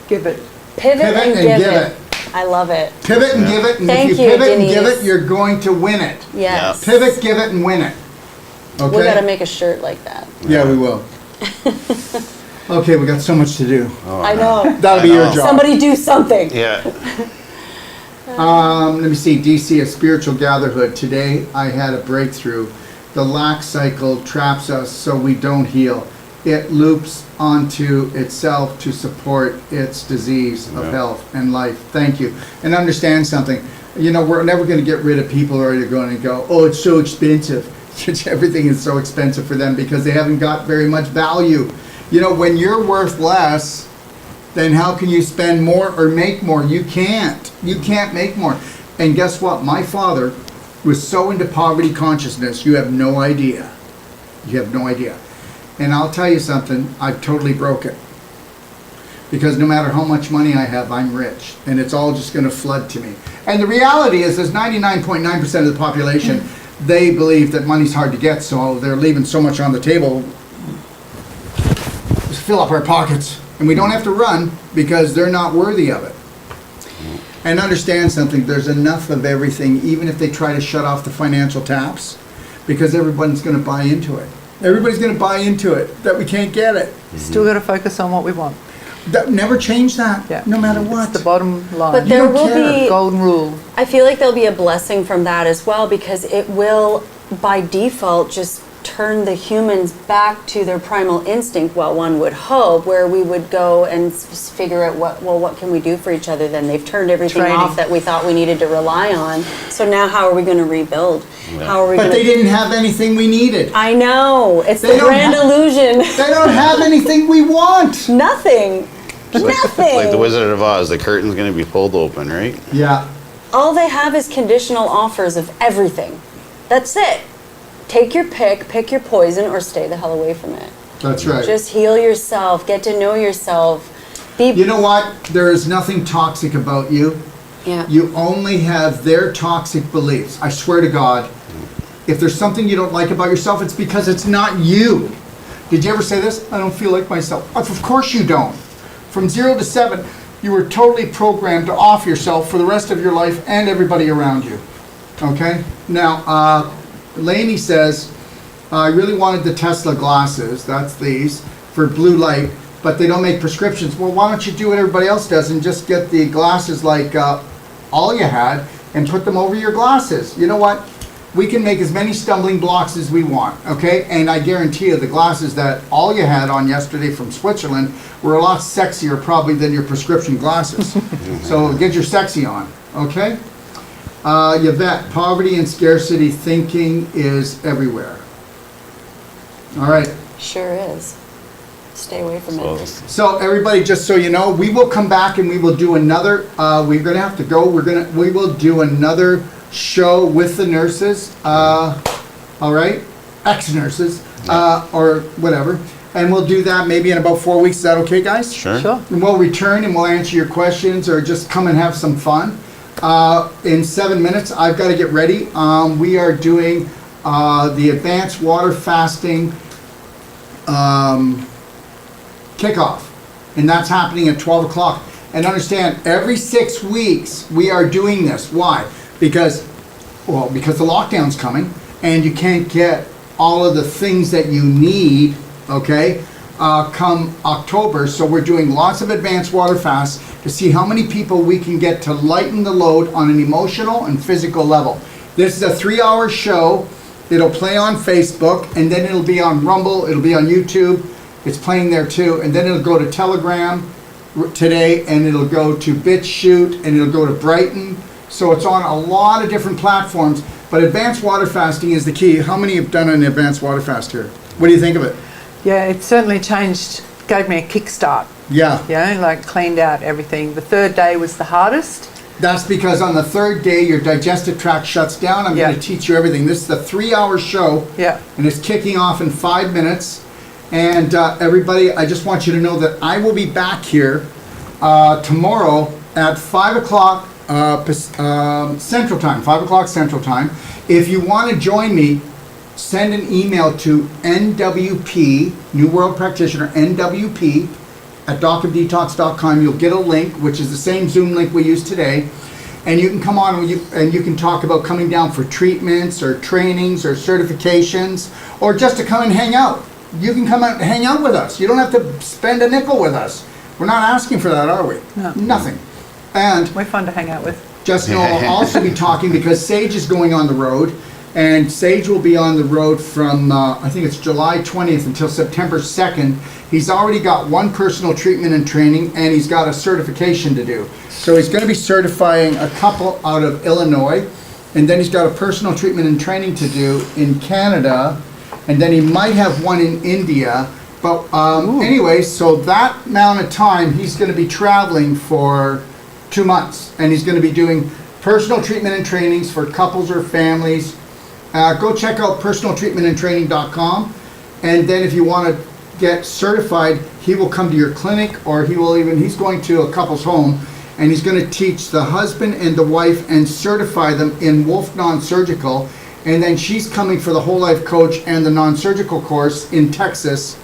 Give it. pivot and give it. I love it. Pivot and give it, and Thank if you you, pivot and Denise. give it, you're going to win it. Yes. Pivot, give it, and win it. Okay? We got to make a shirt like that. Yeah, we will. Okay, we got so much to do. I know. That'll be I your know. job. Somebody do something. Yeah. Let me see, DC, a spiritual gatherhood. Today I had a breakthrough. The lack cycle traps us so we don't heal. It loops onto itself to support its disease of health and life. Thank you. And understand something. You know, we're never going to get rid of people who are going to go, oh, it's so expensive. Everything is so expensive for them because they haven't got very much value. You know, when you're worth less, then how can you spend more or make more? You can't. You can't make more. And guess what? My father was so into poverty consciousness, you have no idea. You have no idea. And I'll tell you something, I've totally broke it. Because no matter how much money I have, I'm rich. And it's all just going to flood to me. And the reality is, there's 99.9% of the population, they believe that money's hard to get, so they're leaving so much on the table. Just fill up our pockets. And we don't have to run because they're not worthy of it. And understand something, there's enough of everything, even if they try to shut off the financial taps, because everyone's going to buy into it. Everybody's going to buy into it, that we can't get it. Still got to focus on what we want. Never change that, Yeah. no matter what. It's the bottom line. But You there don't will care. be, Golden rule. I feel like there'll be a blessing from that as well, because it will, by default, just turn the humans back to their primal instinct, well, one would hope, where we would go and figure out what can we do for each other. Then they've turned everything Training. off that we thought we needed to rely on. So now how are we going to rebuild? How are we But going they didn't have anything we needed. I know. It's They the don't grand have- illusion. They don't have anything we want. Nothing. Nothing. Like the Wizard of Oz, the curtain's going to be pulled open, right? Yeah. All they have is conditional offers of everything. That's it. Take your pick your poison, or stay the hell away from it. That's right. Just heal yourself, get to know yourself. You know what? There is nothing toxic about you. Yeah. You only have their toxic beliefs. I swear to God, if there's something you don't like about yourself, it's because it's not you. Did you ever say this? I don't feel like myself. Of course you don't. From 0 to 7, you were totally programmed to off yourself for the rest of your life and everybody around you. Okay? Now, Lainey says, I really wanted the Tesla glasses, that's these, for blue light, but they don't make prescriptions. Well, why don't you do what everybody else does and just get the glasses like all you had and put them over your glasses? You know what? We can make as many stumbling blocks as we want, okay? And I guarantee you the glasses that all you had on yesterday from Switzerland were a lot sexier probably than your prescription glasses. So get your sexy on, okay? Yvette, poverty and scarcity thinking is everywhere. All right. Sure is. Stay away from it. So everybody, just so you know, we will come back and we will do another. We're gonna have to go. We will do another show with the nurses. All right, ex-nurses or whatever, and we'll do that maybe in about 4 weeks. Is that okay, guys? Sure. Sure. And we'll return and we'll answer your questions or just come and have some fun. In 7 minutes, I've got to get ready. We are doing the advanced water fasting kickoff, and that's happening at 12 o'clock. And understand, every 6 weeks we are doing this. Why? Because the lockdown's coming, and you can't get all of the things that you need, okay, come October. So we're doing lots of advanced water fasts to see how many people we can get to lighten the load on an emotional and physical level. This is a 3-hour show. It'll play on Facebook, and then it'll be on Rumble, it'll be on YouTube. It's playing there too, and then it'll go to Telegram today, and it'll go to Bitchute, and it'll go to Brighton. So it's on a lot of different platforms, But advanced water fasting is the key. How many have done an advanced water fast here? What do you think of it? Yeah, it certainly changed, gave me a kickstart. Yeah. You know, like cleaned out everything. The third day was the hardest. That's because on the third day, your digestive tract shuts down. I'm going to teach you everything. This is a 3-hour show. Yeah. And it's kicking off in 5 minutes. And everybody, I just want you to know that I will be back here tomorrow at 5 o'clock Central Time. 5 o'clock Central Time. If you want to join me, send an email to NWP, New World Practitioner, NWP, at docofdetox.com. You'll get a link, which is the same Zoom link we used today. And you can come on and you can talk about coming down for treatments or trainings or certifications or just to come and hang out. You can come out and hang out with us. You don't have to spend a nickel with us. We're not asking for that, are we? No. Nothing. And We're fun to hang out with. just know I'll also be talking because Sage is going on the road. And Sage will be on the road from, I think it's July 20th until September 2nd. He's already got one personal treatment and training, and he's got a certification to do. So he's going to be certifying a couple out of Illinois, and then he's got a personal treatment and training to do in Canada, and then he might have one in India. But anyway, so that amount of time, he's going to be traveling for 2 months, and he's going to be doing personal treatment and trainings for couples or families. Go check out personaltreatmentandtraining.com, and then if you want to get certified, he will come to your clinic, or he's going to a couple's home, and he's going to teach the husband and the wife and certify them in Wolf Non-Surgical, and then she's coming for the Whole Life Coach and the Non-Surgical course in Texas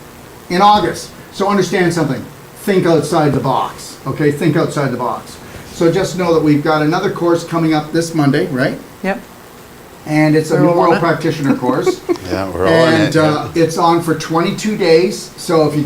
in August. So understand something. Think outside the box, okay? Think outside the box. So just know that we've got another course coming up this Monday, right? Yep. And it's a We're New all on World it. Practitioner course. Yeah, we're all in And it. Yeah. it's on for 22 days. So if you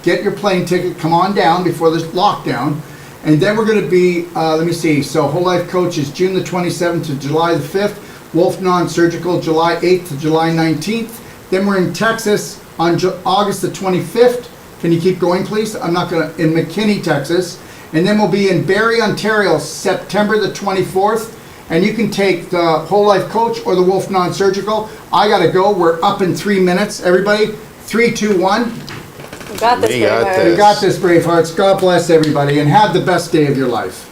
get your plane ticket, come on down before this lockdown. And then we're going to be, let me see, so Whole Life Coach is June the 27th to July the 5th. Wolf Non-Surgical, July 8th to July 19th. Then we're in Texas on August the 25th. Can you keep going, please? I'm not going to, in McKinney, Texas. And then we'll be in Barrie, Ontario, September the 24th. And you can take the Whole Life Coach or the Wolf Non-Surgical. I got to go. We're up in 3 minutes. Everybody, 3, 2, 1. We got this, We got Braveheart. this. You got this, Bravehearts. God bless everybody and have the best day of your life.